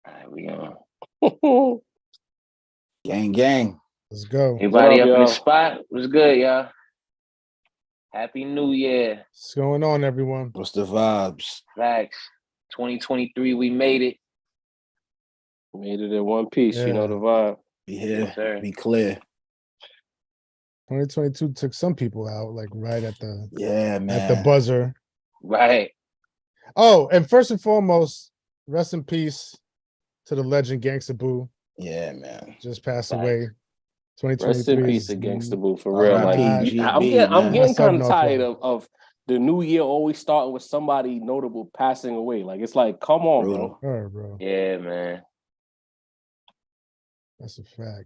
All right, we on. Gang. Let's go. Everybody up y'all? in the spot? What's good, y'all? Happy New Year. What's going on, everyone? What's the vibes? Facts. 2023, we made it. Made it in one piece, Yeah. you know the vibe. Be here. Yes, sir. Be clear. 2022 took some people out, like right at the man. at the buzzer. Right. Oh, and first and foremost, rest in peace to the legend Gangsta Boo. Yeah, man. Just passed Facts. away. 2023. Rest in peace to Gangsta Boo for real. R.I.P. Like GB, I'm man. getting kind of North tired North. of the new year always starting with somebody notable passing away. Like it's like, come on, Brutal. bro. All right, bro. Yeah, man. That's a fact.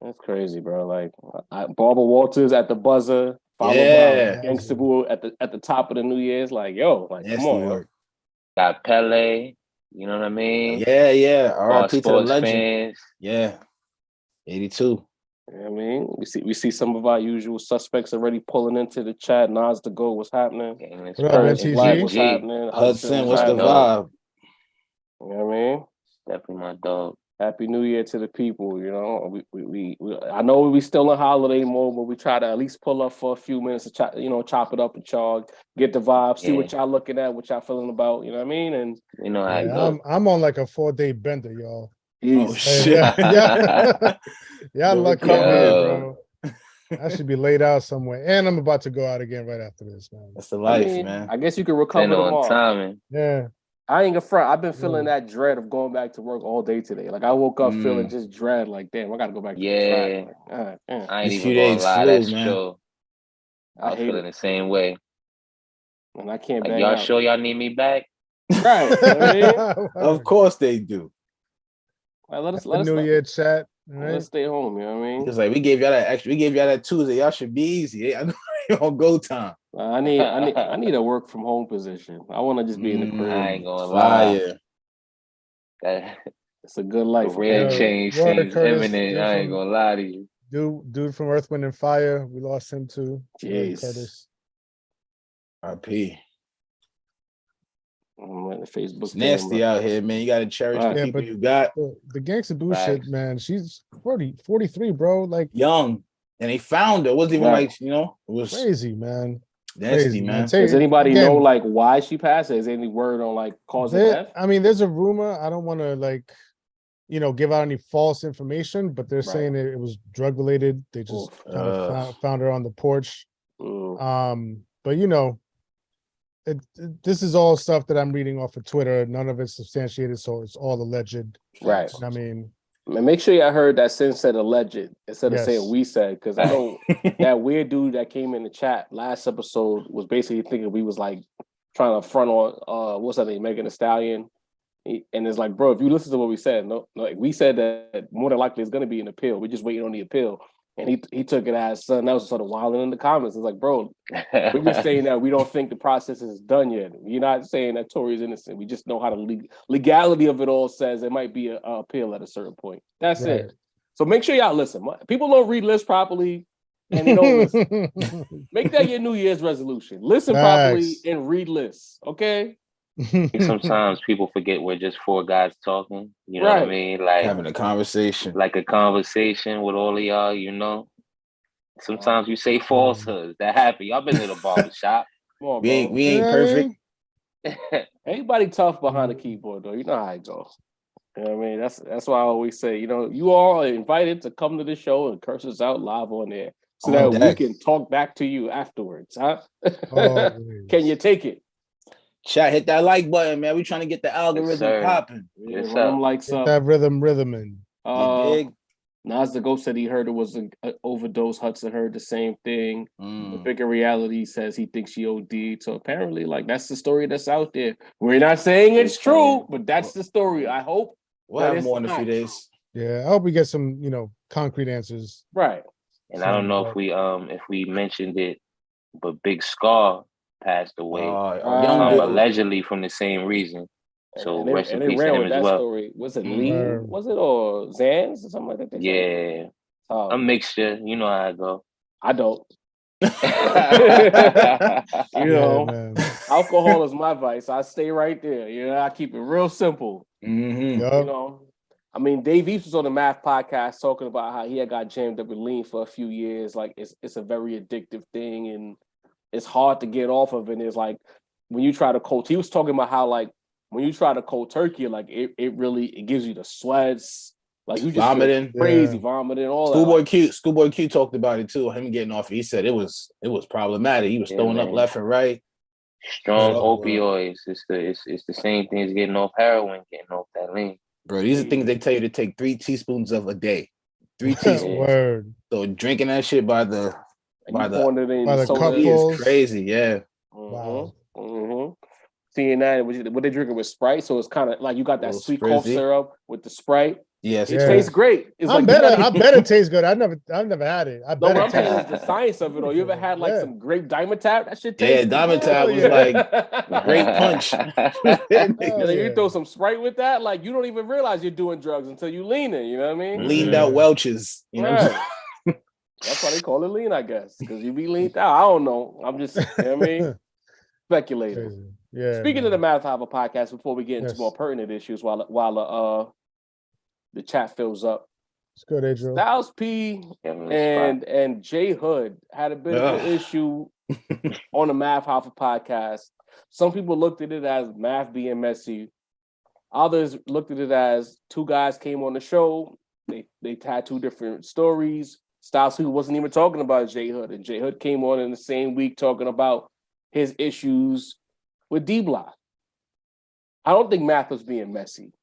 That's crazy, bro. Like Barbara Walters at the buzzer, followed Yeah. by Gangsta Boo at the top of the New Year's. Like, yo, like come Nasty on, yo. work. Got Pele. You know what I mean? Yeah. All R.I.P. to the sports legend. fans. Yeah. 82. You know what I mean, we see some of our usual suspects already pulling into the chat. Nas to go, what's happening? What up, Curtis NTG? Black, what's happening? Hudson, what's the happening? vibe? You know what I mean? Definitely my dog. Happy New Year to the people. You know, we I know we still in holiday mode, but we try to at least pull up for a few minutes to chop it up with y'all, get the vibe, see what y'all looking at, what y'all feeling about. You know what I mean? And you know how it goes. I'm on like a 4-day bender, y'all. Oh, Hey, shit. y'all No lucky recovery, bro. I should be laid out somewhere, and I'm about to go out again right after this, man. That's the life, I mean, man. I guess you can recover Depending on tomorrow. timing. Yeah. I ain't gonna front. I've been feeling that dread of going back to work all day today. Like I woke up feeling just dread. Like, damn, I gotta go back to the track. Like, I ain't These even few gonna days lie. flew, That's man. true. I was feeling the same way. And I can't like, bang y'all out. sure y'all need me back? Right. You know what I mean? Of course they do. Like, let us New Year chat. Right? Let's stay home. You know what I mean? It's like we gave y'all that extra. We gave y'all that Tuesday. Y'all should be easy. I know you're on go time. I need a work from home position. I want to just be in the crib. I ain't gonna lie. It's a good life. Career change seems imminent. I ain't gonna lie to you. Dude from Earth, Wind, and Fire. We lost him too. Jeez. Curtis. RP. Facebook. It's nasty out here, man. You gotta cherish the people you got. The Gangsta Boo shit, man. She's 43, bro. Like young. And they found her. It wasn't even like, you know, it was crazy, man. Nasty, man. Does anybody know like why she passed? Is there any word on like cause of death? I mean, there's a rumor. I don't want to like, give out any false information, but they're saying it was drug related. They just kind of found her on the porch. But this is all stuff that I'm reading off of Twitter. None of it's substantiated, so it's all alleged. Right. I mean, make sure y'all heard that Sin said alleged instead of saying we said, because I know that weird dude that came in the chat last episode was basically thinking we was like trying to front on what's that name, Megan Thee Stallion. And it's like, bro, if you listen to what we said, like we said that more than likely it's gonna be an appeal. We're just waiting on the appeal. And he took it as something else, sort of wilding in the comments. It's like, bro, we're just saying that we don't think the process is done yet. You're not saying that Tory is innocent. We just know how the legality of it all says it might be an appeal at a certain point. That's it. So make sure y'all listen. People don't read lists properly and they don't listen. Make that your New Year's resolution. Listen properly and read lists, okay? Sometimes people forget we're just four guys talking. You know what I mean? Like having a conversation. Like a conversation with all of y'all, Sometimes you say falsehoods. That happen. Y'all been to the barbershop. Come on, we ain't perfect. Everybody tough behind the keyboard, though. You know how it goes. You know what I mean? That's why I always say, you all are invited to come to the show and curse us out live on air so that we can talk back to you afterwards, huh? Can you take it? Chat, hit that like button, man. We trying to get the algorithm popping. Yes, likes get that rhythming. Nas the Ghost said he heard it was an overdose. Hudson heard the same thing. The Bigger Reality says he thinks she OD'd. So apparently, like, that's the story that's out there. We're not saying it's true, but that's the story. I hope we'll have more in a few days. Yeah, I hope we get some, concrete answers. Right. And I don't know if we mentioned it, but Big Scar passed away, allegedly from the same reason. So rest in peace to him as well. Story. Was it Lean? Was it or Zans or something like that? Yeah, a mixture. You know how I go. I don't. Alcohol is my vice. I stay right there. You know, I keep it real simple. Mm-hmm. Yep. You know, I mean, Dave East was on the Math podcast talking about how he had got jammed up with lean for a few years. Like it's a very addictive thing, and it's hard to get off of. And it's like when you try to cold, he was talking about how like when you try to cold turkey, like it gives you the sweats. Like you just vomiting, crazy, vomiting, all that. Schoolboy Q talked about it too. Him getting off. He said it was problematic. He was throwing up left and right. Strong opioids. It's the same thing as getting off heroin, getting off that lean. Bro, these are things they tell you to take 3 teaspoons of a day. 3 teaspoons. Word. So drinking that shit by the cupfuls is crazy. Yeah. Wow. Mm-hmm. Seeing that, what they drinking with Sprite, so it's kind of like you got that sweet cough syrup with the Sprite. Yes, it tastes great. It's I bet it tastes good. I've never had it. I bet I'm saying is the science of it. Or you ever had like some grape Dimetapp? That shit tastes. Yeah, Dimetapp was like great punch. You throw some Sprite with that, like you don't even realize you're doing drugs until you lean it. You know what I mean? Leaned out Welch's. You know. That's why they call it lean, I guess, because you be leaned out. I don't know. I'm just, you know what I mean, speculating. Yeah. Speaking of the Math Hava podcast, before we get into more pertinent issues, while the chat fills up. It's good, Adriel. Styles P and J Hood had a bit of an issue on the Math Hava podcast. Some people looked at it as Math being messy. Others looked at it as two guys came on the show. They had two different stories. Styles P wasn't even talking about J Hood, and J Hood came on in the same week talking about his issues with D Block. I don't think Math was being messy.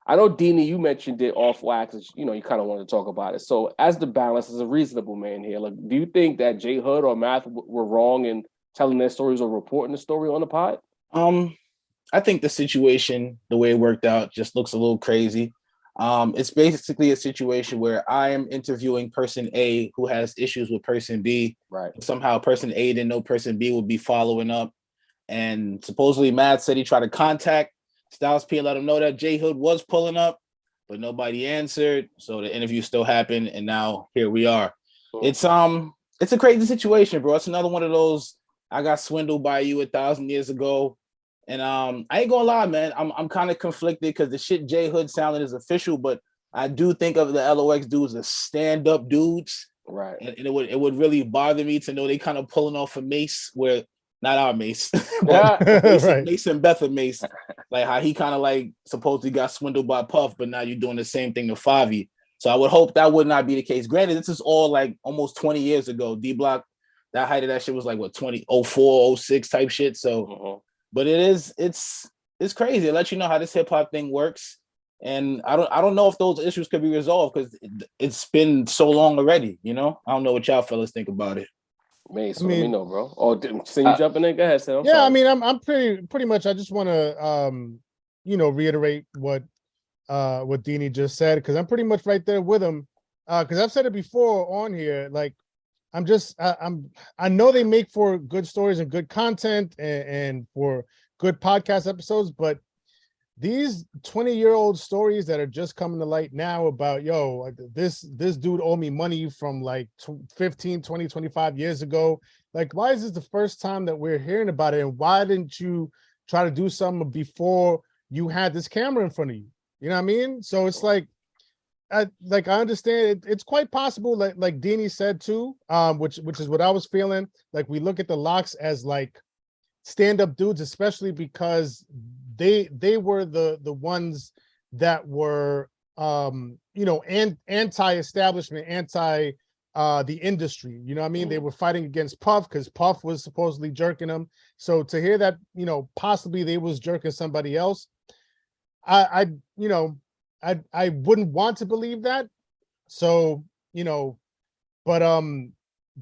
I know, Dini, you mentioned it off wax. You know, you kind of wanted to talk about it. So, as the balance, as a reasonable man here, like, do you think that J Hood or Math were wrong in telling their stories or reporting the story on the pod? I think the situation, the way it worked out, just looks a little crazy. It's basically a situation where I am interviewing person A who has issues with person B. Right. Somehow person A didn't know person B would be following up. And supposedly Matt said he tried to contact Styles P and let him know that J Hood was pulling up, but nobody answered. So the interview still happened, and now here we are. Cool. It's a crazy situation, bro. It's another one of those I got swindled by you 1,000 years ago. And I ain't gonna lie, man. I'm kind of conflicted because the shit J Hood sounded is official, but I do think of the LOX dudes as stand-up dudes. Right. And it would really bother me to know they kind of pulling off a Mace where not our Mace. Mace and Betha Mace. Like how he kind of like supposedly got swindled by Puff, but now you're doing the same thing to Favi. So I would hope that would not be the case. Granted, this is all like almost 20 years ago. D Block, that height of that shit was like what 2004, 06 type shit. So but it's crazy. It lets you know how this hip-hop thing works. And I don't know if those issues could be resolved because it's been so long already, you know? I don't know what y'all fellas think about it. Mace, let me know, bro. Oh, so you jumping in? Go ahead, Sam. Yeah, sorry. I mean, I'm pretty much. I just want to, reiterate what Dini just said because I'm pretty much right there with him. Because I've said it before on here. Like, I know they make for good stories and good content and for good podcast episodes, but these 20-year-old stories that are just coming to light now about, like this dude owe me money from like 15, 20, 25 years ago. Like, why is this the first time that we're hearing about it? And why didn't you try to do something before you had this camera in front of you? You know what I mean? So it's like, I understand it's quite possible, like Dini said too, which is what I was feeling. Like we look at the Locks as like stand-up dudes, especially because they were the ones that were anti-establishment, anti the industry. You know what I mean? They were fighting against Puff because Puff was supposedly jerking them. So to hear that, possibly they was jerking somebody else, I wouldn't want to believe that. So, but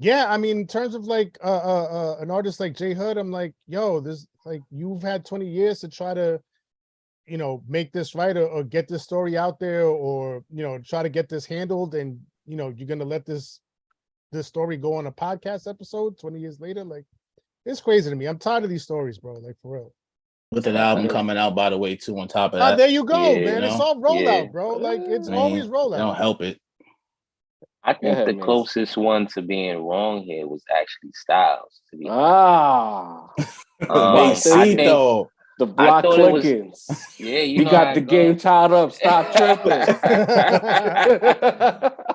yeah, I mean, in terms of like an artist like J Hood, I'm like, this like you've had 20 years to try to, make this right or get this story out there or, try to get this handled. And, you're going to let this story go on a podcast episode 20 years later. Like, it's crazy to me. I'm tired of these stories, bro. Like, for real. With an album coming out, by the way, too, on top of that. There you go, man. It's all rollout, bro. Like, it's always rollout. Don't help it. I think the closest one to being wrong here was actually Styles. To be I think the block clickings. You got the game tied up. Stop tripping.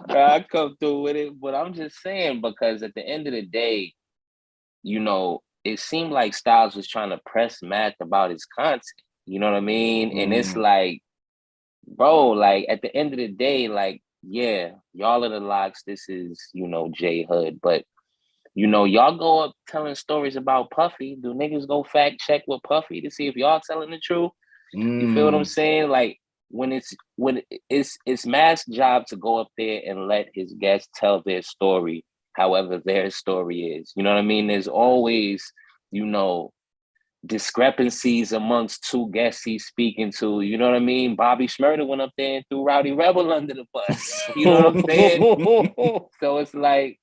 I come through with it, but I'm just saying because at the end of the day, it seemed like Styles was trying to press Math about his content. You know what I mean? And it's like, bro, like at the end of the day, like, yeah, y'all are the locks. This is, J Hood. But, y'all go up telling stories about Puffy. Do niggas go fact check with Puffy to see if y'all telling the truth? You feel what I'm saying? Like when it's Matt's job to go up there and let his guests tell their story, however their story is. You know what I mean? There's always, discrepancies amongst two guests he's speaking to. You know what I mean? Bobby Shmurda went up there and threw Rowdy Rebel under the bus. You know what I'm saying? So it's like,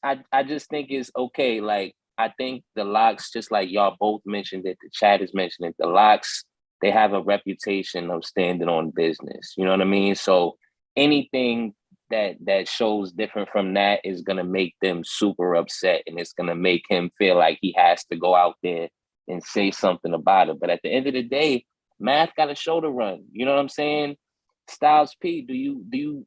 I just think it's okay. Like, I think the locks, just like y'all both mentioned it, the chat is mentioning it, the locks, they have a reputation of standing on business. You know what I mean? So anything that shows different from that is going to make them super upset, and it's going to make him feel like he has to go out there and say something about it. But at the end of the day, Math got a show to run. You know what I'm saying? Styles P, do you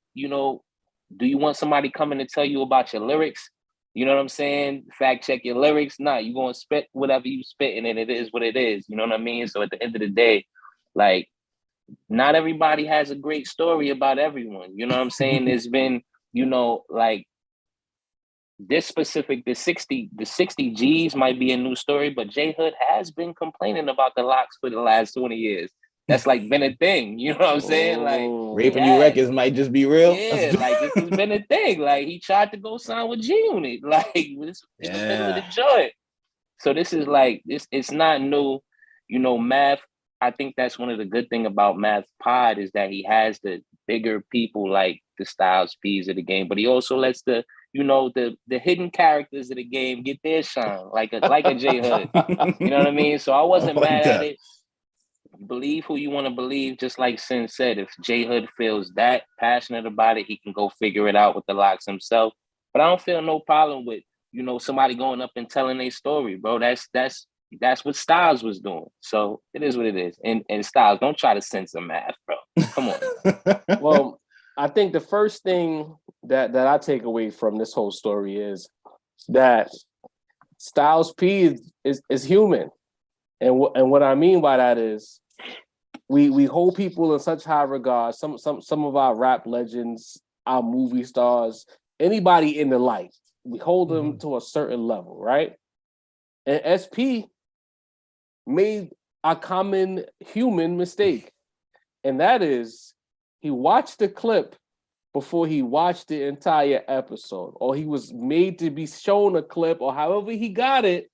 want somebody coming to tell you about your lyrics? You know what I'm saying? Fact check your lyrics. Nah, you going to spit whatever you spit, and it is what it is. You know what I mean? So at the end of the day, like, not everybody has a great story about everyone. You know what I'm saying? There's been, like this specific, the 60 G's might be a new story, but J Hood has been complaining about the locks for the last 20 years. That's like been a thing. You know what I'm saying? Like Raping New Records might just be real. Yeah, like this has been a thing. Like he tried to go sign with G Unit, like this in the middle of the joint. So this is like this. It's not new. Math. I think that's one of the good thing about Math's pod is that he has the bigger people like the Styles P's of the game, but he also lets the hidden characters of the game get their shine, like a J Hood. You know what I mean? So I wasn't mad at it. Believe who you want to believe, just like Sin said. If J Hood feels that passionate about it, he can go figure it out with the locks himself. But I don't feel no problem with, somebody going up and telling their story, bro. That's what Styles was doing. So it is what it is. And Styles, don't try to censor Math, bro. Come on. Well, I think the first thing that I take away from this whole story is that Styles P is human. And what I mean by that is we hold people in such high regard. Some of our rap legends, our movie stars, anybody in the light, we hold them to a certain level, right? And SP made a common human mistake. And that is he watched the clip before he watched the entire episode, or he was made to be shown a clip, or however he got it,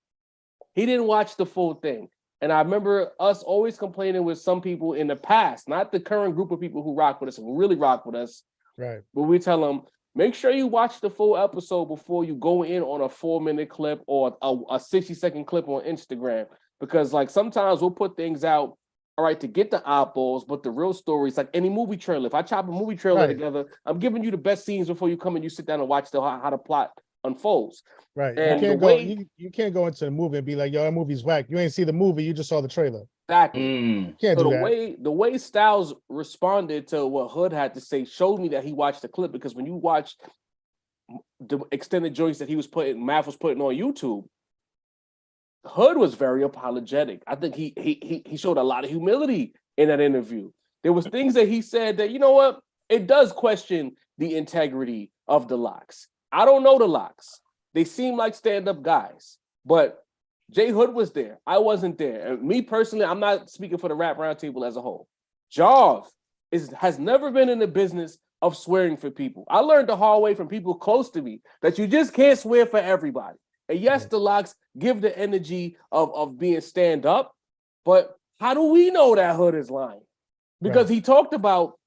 he didn't watch the full thing. And I remember us always complaining with some people in the past, not the current group of people who rock with us, who really rock with us. Right. But we tell them, make sure you watch the full episode before you go in on a 4-minute clip or a 60-second clip on Instagram. Because like sometimes we'll put things out, all right, to get the eyeballs, but the real story is like any movie trailer. If I chop a movie trailer together, I'm giving you the best scenes before you come and you sit down and watch how the plot unfolds. Right. And you can't go into the movie and be like, yo, that movie's whack. You ain't see the movie, you just saw the trailer. Exactly. Can't so do that. The way Styles responded to what Hood had to say showed me that he watched the clip, because when you watch the extended joints that Math was putting on YouTube, Hood was very apologetic. I think he showed a lot of humility in that interview. There was things that he said that, you know what, it does question the integrity of the locks. I don't know the locks. They seem like stand-up guys, but J Hood was there. I wasn't there. And me personally, I'm not speaking for the Rap Roundtable as a whole. Jav has never been in the business of swearing for people. I learned the hard way from people close to me that you just can't swear for everybody. And yes, the locks give the energy of being stand-up, but how do we know that Hood is lying? Because he talked about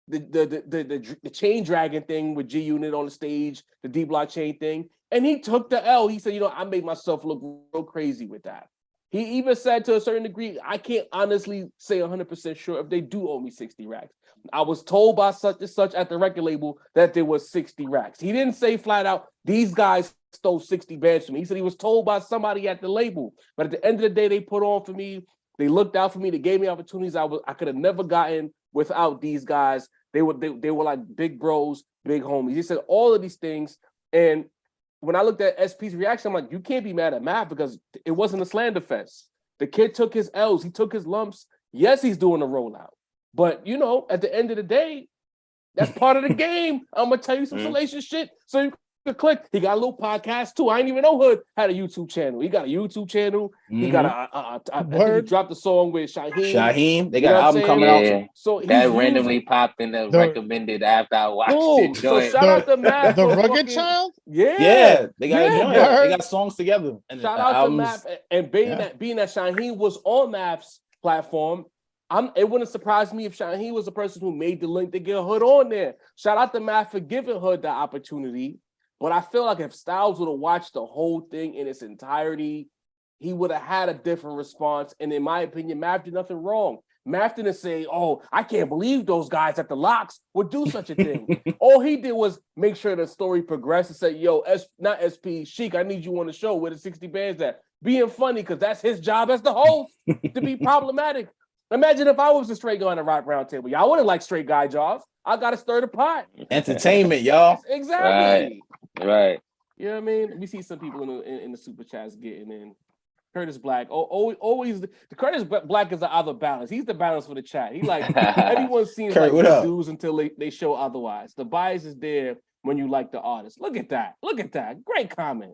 the chain dragon thing with G Unit on the stage, the D Block chain thing, and he took the L. He said, I made myself look real crazy with that. He even said to a certain degree, I can't honestly say 100% sure if they do owe me 60 racks. I was told by such and such at the record label that there was 60 racks. He didn't say flat out, these guys stole 60 bands from me. He said he was told by somebody at the label. But at the end of the day, they put on for me. They looked out for me. They gave me opportunities I could have never gotten without these guys. They were like big bros, big homies. He said all of these things. And when I looked at SP's reaction, I'm like, you can't be mad at Math because it wasn't a slander fest. The kid took his L's. He took his lumps. Yes, he's doing a rollout. But, at the end of the day, that's part of the game. I'm going to tell you some salacious shit so you can click. He got a little podcast, too. I didn't even know Hood had a YouTube channel. He got a YouTube channel. He got I think he dropped a song with Shaheem. They got an album coming out. So that randomly popped in the recommended after I watched it. So shout out to Matt. The Rugged Child? Yeah. They got songs together. And shout out to Matt. And being that Shaheem was on Matt's platform, it wouldn't surprise me if Shaheem was the person who made the link to get Hood on there. Shout out to Matt for giving Hood the opportunity. But I feel like if Styles would have watched the whole thing in its entirety, he would have had a different response. And in my opinion, Matt did nothing wrong. Matt didn't say, oh, I can't believe those guys at the Locks would do such a thing. All he did was make sure the story progressed and say, yo, not SP, Sheik, I need you on the show where the 60 bands at. Being funny, because that's his job as the host, to be problematic. Imagine if I was a straight guy on the Rock Round Table. Y'all wouldn't like straight guy jobs. I got to stir the pot. Entertainment, y'all. Exactly. Right. You know what I mean? We see some people in the super chats getting in. Curtis Black, always the Curtis Black is the other balance. He's the balance for the chat. He like everyone seems Kurt, like good dudes until they show otherwise. The bias is there when you like the artist. Look at that. Great comment.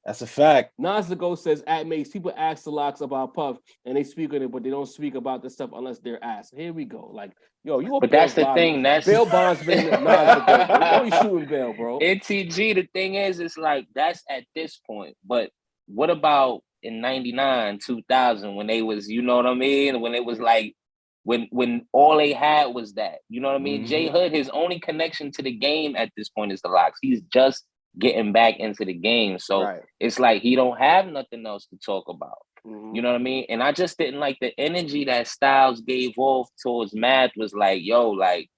That's a fact. Nas the Ghost says, at Mace, people ask the Locks about Puff and they speak on it, but they don't speak about the stuff unless they're asked. Here we go. Like, yo, you. But that's the thing. That's Bail bonds been Nas the Ghost. You're always shooting bail, bro. NTG. The thing is, it's like that's at this point. But what about in 99, 2000, when they was, you know what I mean? When it was like, when all they had was that, you know what I mean? J Hood, his only connection to the game at this point is the Locks. He's just getting back into the game. So it's like he don't have nothing else to talk about. You know what I mean? And I just didn't like the energy that Styles gave off towards Math was like, yo, like,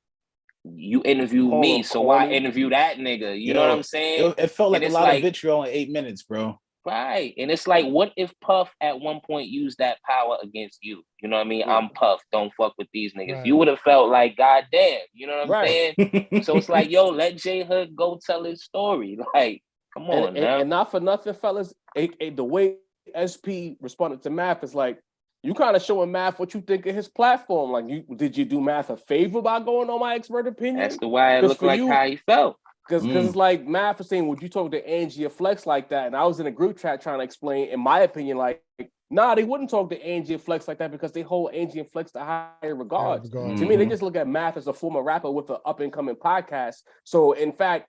you interviewed me, so why interview that nigga? You know what I'm saying? It felt like a lot of vitriol in 8 minutes, bro. Right. And it's like, what if Puff at one point used that power against you? You know what I mean? I'm Puff. Don't fuck with these niggas. Right. You would have felt like, God damn. You know what I'm saying? So it's like, yo, let J Hood go tell his story. Like, come on, man. And not for nothing, fellas, the way SP responded to Math is like, you kind of showing Math what you think of his platform. Like, did you do Math a favor by going on my expert opinion? That's the way it looked like how he felt. Because it's like Math was saying, would you talk to Angie or Flex like that? And I was in a group chat trying to explain, in my opinion, like, nah, they wouldn't talk to Angie and Flex like that because they hold Angie and Flex to higher regards. To me, they just look at Math as a former rapper with an up-and-coming podcast. So, in fact,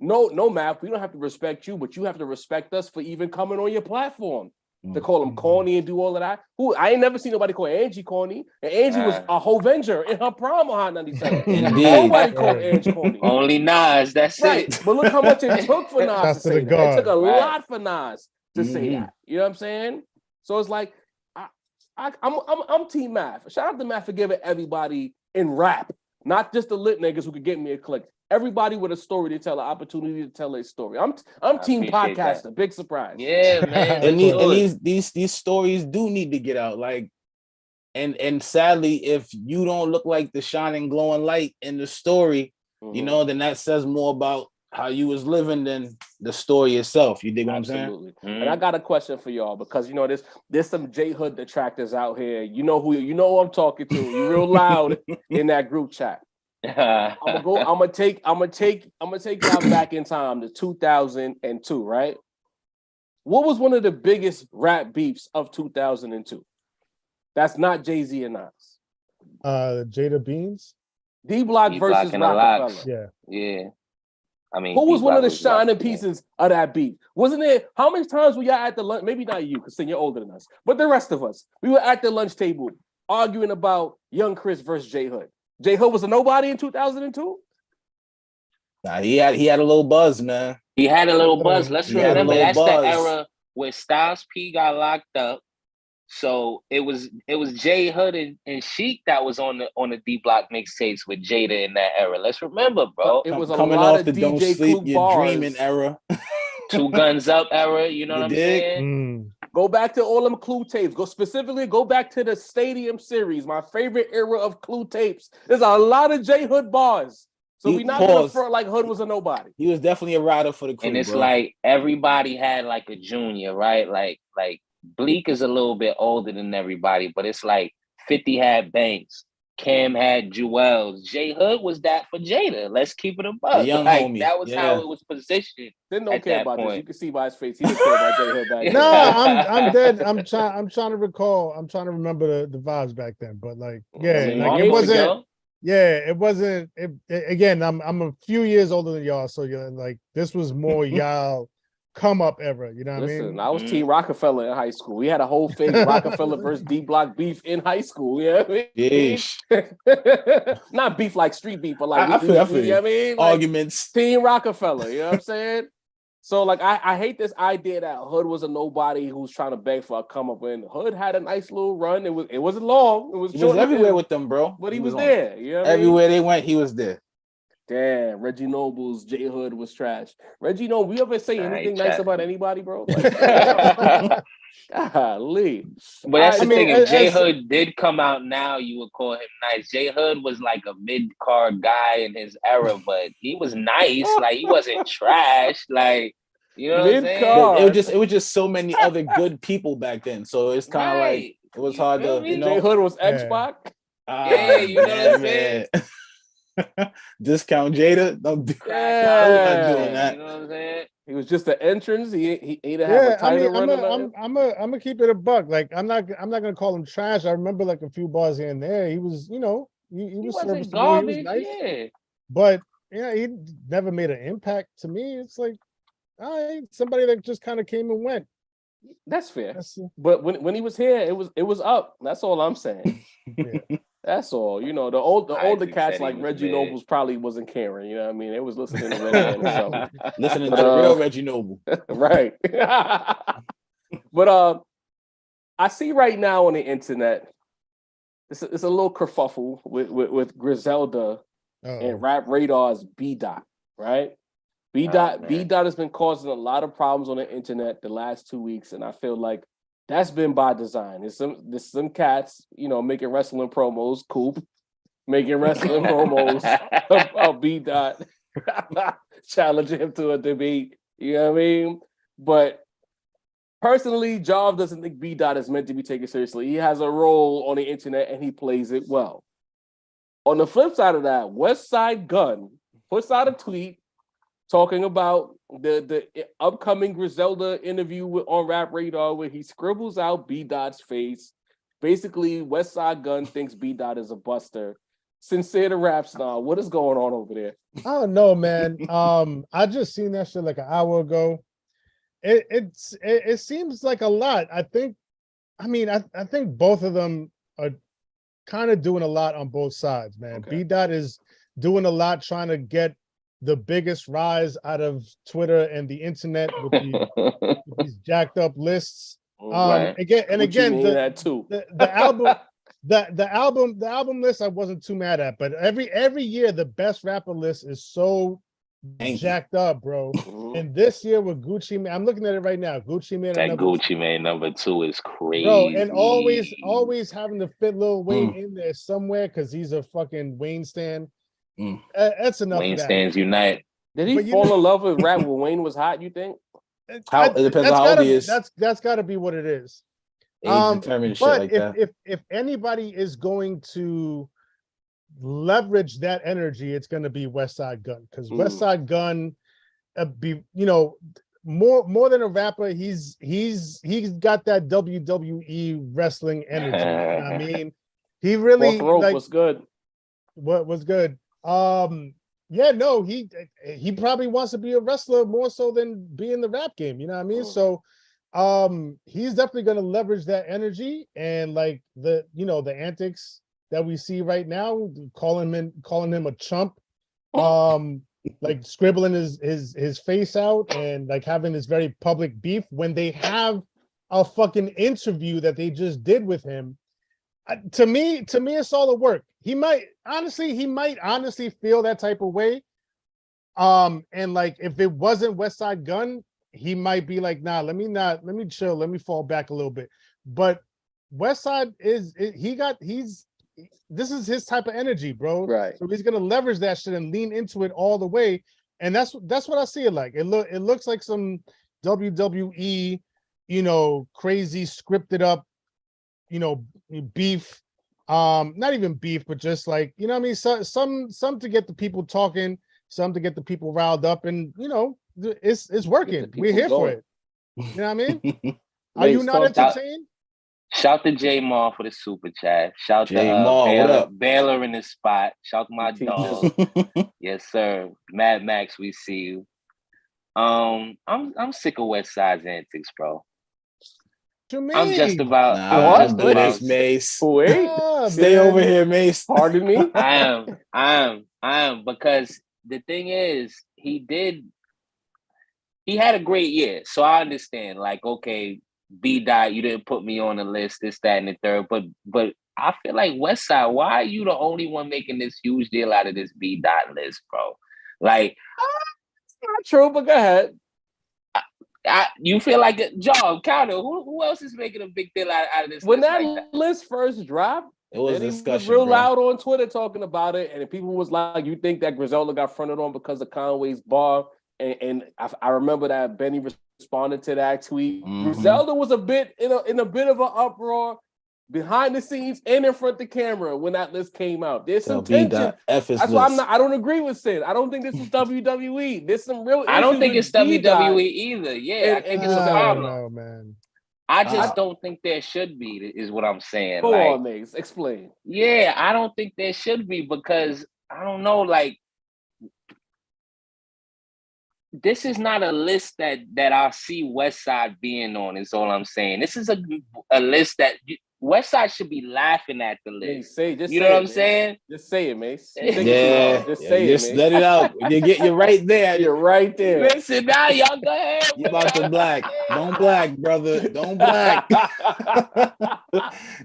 no, Math, we don't have to respect you, but you have to respect us for even coming on your platform. To call him corny and do all of that. I ain't never seen nobody call Angie corny. And Angie was a Hovenger in her prime on Hot 97. Nobody called Angie corny. Only Nas, that's it. But look how much it took for Nas to say that. It took a lot for Nas to say that. You know what I'm saying? So it's like, I'm Team Math. Shout out to Math for giving everybody in rap, not just the lit niggas who could get me a click. Everybody with a story to tell, an opportunity to tell a story. I'm team podcaster. That. Big surprise. Yeah, man. and these stories do need to get out. Like, and sadly, if you don't look like the shining, glowing light in the story, you know, then that says more about how you was living than the story itself. You dig what I'm saying? And I got a question for y'all because you know there's some J Hood detractors out here. You know who I'm talking to. You real loud in that group chat. I'm gonna take y'all back in time to 2002, right? What was one of the biggest rap beefs of 2002? That's not Jay-Z and Nas. Jada Beans. D-Block versus Rockefeller. Yeah. I mean, who was one of the shining pieces of that beef? Wasn't it? How many times were y'all at the lunch? Maybe not you, because you're older than us, but the rest of us. We were at the lunch table arguing about Young Chris versus J Hood. J Hood was a nobody in 2002. Nah, he had a little buzz, man. He had a little buzz. Let's remember that's the era where Styles P got locked up. So it was J Hood and Sheik that was on the D Block mixtapes with Jada in that era. Let's remember, bro. But it was coming lot off of the DJ Don't Sleep, Clue You're bars. Dreaming era. 2 Guns Up era, you know what I'm saying? Go back to all them Clue tapes. Go back to the Stadium series, my favorite era of Clue tapes. There's a lot of J Hood bars. So we not gonna front like Hood was a nobody. He was definitely a rider for the crew. And it's bro. like everybody had like a junior, right? Like Bleak is a little bit older than everybody, but it's like 50 had Banks, Cam had Jewels, J Hood was that for Jada. Let's keep it a buck. The young like homie. That was how it was positioned. Didn't don't care about point. this. You can see by his face. He didn't care about J Hood back then. No, I'm dead. I'm trying to recall. I'm trying to remember the vibes back then. But like, yeah, like it wasn't. Yeah, it wasn't. Again, I'm a few years older than y'all, so you're like, this was more y'all come up era. You know what I mean? I was Team Rockefeller in high school. We had a whole fake Rockefeller versus D Block beef in high school. You know what I mean? Not beef like street beef, but like I feel you know what I mean? Like, arguments. Team Rockefeller. You know what I'm saying? So like I hate this idea that Hood was a nobody who's trying to beg for a come up. When Hood had a nice little run, it wasn't long. It was everywhere with them, bro. But he was there. You know what everywhere I mean? They went, he was there. Damn, Reggie Noble's J Hood was trash. Reggie Noble, you ever say anything nice about anybody, bro? Like, golly. But that's the thing. If J Hood did come out now, you would call him nice. J Hood was like a mid-card guy in his era, but he was nice. Like he wasn't trash. Like, you know what I'm saying? It was just so many other good people back then. So it's kind of like it was hard to, you know. J Hood was X-Pac. Yeah, you know what I'm saying? Discount Jada. Don't do not doing that. You know what I'm saying? He was just the entrance. He didn't have a title I'm gonna keep it a buck. Like I'm not gonna call him trash. I remember like a few bars here and there. He was, you know, he was wasn't garbage. He was nice. Yeah. But yeah, he never made an impact to me. It's like, all right, somebody that just kind of came and went. That's fair. But when he was here, it was up. That's all I'm saying. Yeah. That's all. You know, the older cats like Reggie Nobles probably wasn't caring. You know what I mean? They was listening to Red or something. Listening to the real Reggie Noble. Right. But I see right now on the internet, it's a little kerfuffle with Griselda and Rap Radar's B-Dot, right? B-Dot has been causing a lot of problems on the internet the last 2 weeks, and I feel like that's been by design. There's some cats, you know, making wrestling promos, making wrestling promos of B-Dot, challenging him to a debate. You know what I mean? But personally, Jav doesn't think B-Dot is meant to be taken seriously. He has a role on the internet and he plays it well. On the flip side of that, Westside Gunn puts out a tweet talking about the upcoming Griselda interview on Rap Radar, where he scribbles out B-Dot's face. Basically, Westside Gunn thinks B-Dot is a buster. Sincere the Rap Star, what is going on over there? I don't know, man. I just seen that shit like an hour ago. It seems like a lot. I think both of them are kind of doing a lot on both sides, man. Okay. B-Dot is doing a lot trying to get the biggest rise out of Twitter and the internet with these jacked up lists. Again, the album list I wasn't too mad at, but every year the best rapper list is so jacked up, bro. And this year with Gucci Mane, I'm looking at it right now. Gucci Mane. That Gucci Mane number 2 is crazy, bro. And always having to fit Lil Wayne in there somewhere because he's a fucking Wayne stan. That's enough. Wayne stands unite. Did he fall in love with rap when Wayne was hot? You think? It depends on how old he is. That's got to be what it is. But if anybody is going to leverage that energy, it's going to be Westside Gunn, because Westside Gunn, more than a rapper, he's got that WWE wrestling energy. You know what I mean, he really was good. What was good? He probably wants to be a wrestler more so than be in the rap game. You know what I mean? So he's definitely going to leverage that energy and like the antics that we see right now, calling him a chump, like scribbling his face out and like having this very public beef when they have a fucking interview that they just did with him. To me, it's all a work. He might honestly feel that type of way. And like if it wasn't Westside Gunn, he might be like, nah, let me chill, let me fall back a little bit. But Westside this is his type of energy, bro. Right. So he's gonna leverage that shit and lean into it all the way. And that's what I see it like. It looks like some WWE, crazy scripted up, beef. Not even beef, but just like, what I mean? Some to get the people talking, some to get the people riled up, and it's working. We're here for it. You know what I mean? Are you not entertained? Shout to J Mar for the super chat. Shout to Baylor in the spot. Shout to my dog. Yes, sir. Mad Max, we see you. I'm sick of Westside's antics, bro. I'm just about. Mace. Wait, stay over here, Mace. Pardon me. I am because the thing is, he had a great year, so I understand. Like, okay, B-Dot, you didn't put me on the list, this, that, and the third, but I feel like Westside, why are you the only one making this huge deal out of this B-Dot list, bro? Like, it's not true, but go ahead. You feel like a job counter. Who else is making a big deal out of this? When that list first dropped, it was a discussion. Was real loud on Twitter talking about it, and people was like, "You think that Griselda got fronted on because of Conway's bar?" And I remember that Benny responded to that tweet. Mm-hmm. Griselda was a bit in a bit of an uproar behind the scenes and in front of the camera when that list came out. There's some tension. That's why I don't agree with Sid. I don't think this is WWE. There's some real. I don't think it's WWE either. Yeah, I think it's a problem. No, man. I just don't think there should be. Is what I'm saying. Go on, Mace. Explain. Yeah, I don't think there should be because I don't know. Like, this is not a list that I see Westside being on. Is all I'm saying. This is a list that Westside should be laughing at the list. You know what I'm saying? Just say it, Mace. Just say it. Just let it out. You're right there. You're right there. Listen now, y'all go ahead. You about to black. Don't black, brother. Don't black.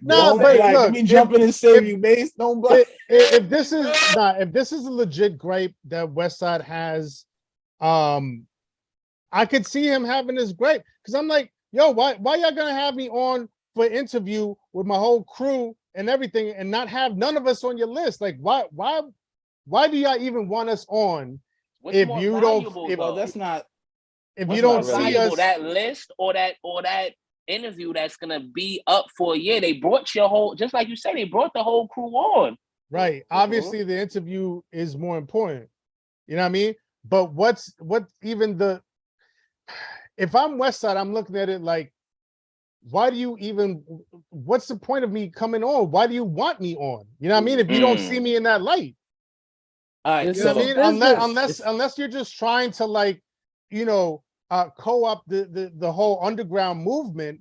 No, but black. Let me jump in and save you, Mace. Don't black. If this is a legit gripe that Westside has, I could see him having this gripe because I'm like, yo, why y'all gonna have me on for an interview with my whole crew and everything and not have none of us on your list? Like, why do y'all even want us on if you don't? That's not. If you don't see us, that list or that interview that's gonna be up for a year, they brought your whole, just like you said, they brought the whole crew on. Right. Obviously, the interview is more important. You know what I mean? But what even the? If I'm Westside, I'm looking at it like, why do you even? What's the point of me coming on? Why do you want me on? You know what I mean? If you don't see me in that light, all right. You know what I mean? Unless you're just trying to like, co-op the whole underground movement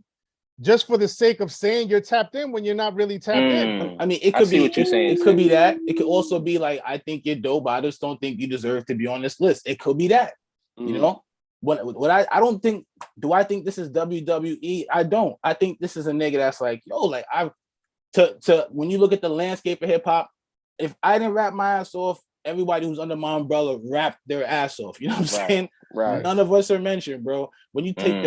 just for the sake of saying you're tapped in when you're not really tapped in. I mean, it could be what you're saying. It could be that. It could also be like, I think you're dope, but I just don't think you deserve to be on this list. It could be that. You know? What I don't think, do I think this is WWE? I don't. I think this is a nigga that's like, yo, like when you look at the landscape of hip hop, if I didn't rap my ass off, everybody who's under my umbrella rapped their ass off. You know what I'm saying? Right. None of us are mentioned, bro. When you take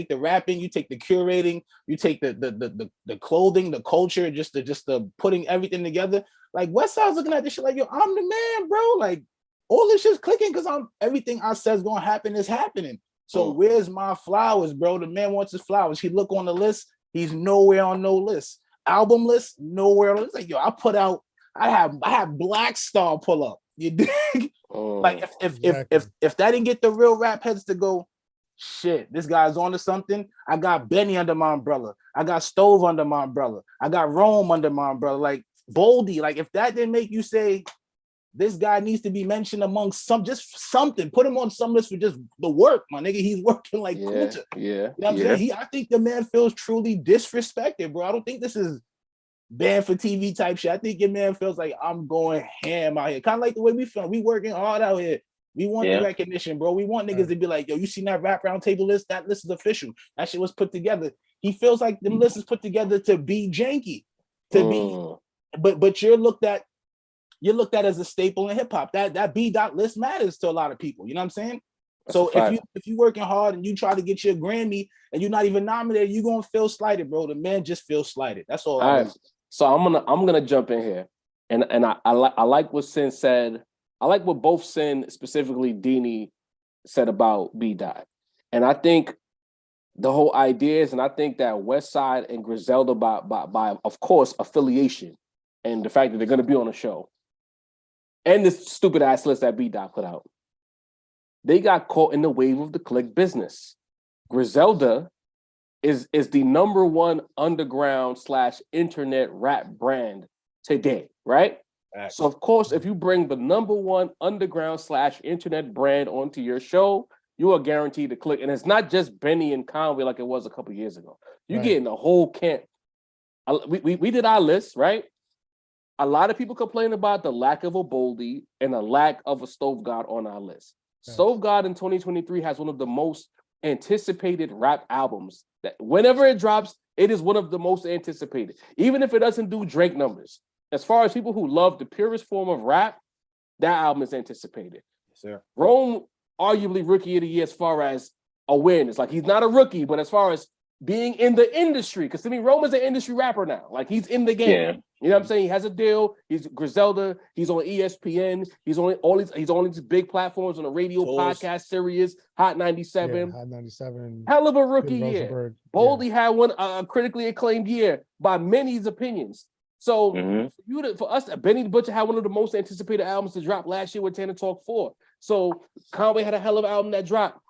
the rapping, you take the curating, you take the clothing, the culture, just the putting everything together. Like Westside's looking at this shit like, yo, I'm the man, bro. Like all this shit's clicking because everything I said is gonna happen is happening. So where's my flowers, bro? The man wants his flowers. He look on the list, he's nowhere on no list. Album list, nowhere on. It's like, yo, I have Black Star pull up. You dig? Like if that didn't get the real rap heads to go, shit, this guy's on to something. I got Benny under my umbrella. I got Stove under my umbrella. I got Rome under my umbrella. Like Boldy, like if that didn't make you say this guy needs to be mentioned amongst something, put him on some list for just the work, my nigga. He's working like Kunta. You know what I'm saying? I think the man feels truly disrespected, bro. I don't think this is banned for TV type shit. I think your man feels like I'm going ham out here. Kind of like the way we feel. We working hard out here. We want the recognition, bro. We want niggas to be like, yo, you seen that rap round table list? That list is official. That shit was put together. He feels like them lists is put together to be janky, to be, but you're looked at as a staple in hip hop. That B-Dot list matters to a lot of people. You know what I'm saying? That's so if you working hard and you try to get your Grammy and you're not even nominated, you're gonna feel slighted, bro. The man just feels slighted. That's all. All right. So I'm gonna jump in here, and I like what Sin said. I like what both Sin, specifically Dini, said about B-Dot, and I think the whole idea is, and I think that Westside and Griselda by of course affiliation, and the fact that they're gonna be on the show, and this stupid ass list that B-Dot put out. They got caught in the wave of the click business. Griselda is the number one underground / internet rap brand today, right? Excellent. So of course, if you bring the number one underground / internet brand onto your show, you are guaranteed to click. And it's not just Benny and Conway like it was a couple of years ago. You're getting the whole camp. We did our list, right? A lot of people complain about the lack of a Boldy and a lack of a Stove God on our list. Stove God in 2023 has one of the most anticipated rap albums that whenever it drops, it is one of the most anticipated, even if it doesn't do Drake numbers. As far as people who love the purest form of rap, that album is anticipated. Yes, sir. Rome, arguably rookie of the year as far as awareness. Like, he's not a rookie, but as far as being in the industry, because to me, Rome is an industry rapper now. Like, he's in the game. Yeah. You know what I'm saying? He has a deal. He's Griselda. He's on ESPN. He's on all these big platforms on the radio, podcast, Sirius, Hot 97. Yeah, Hot 97. Hell of a rookie year. Boldy had one critically acclaimed year by many's opinions. So for us, Benny the Butcher had one of the most anticipated albums to drop last year with Tana Talk 4. So Conway had a hell of an album that dropped.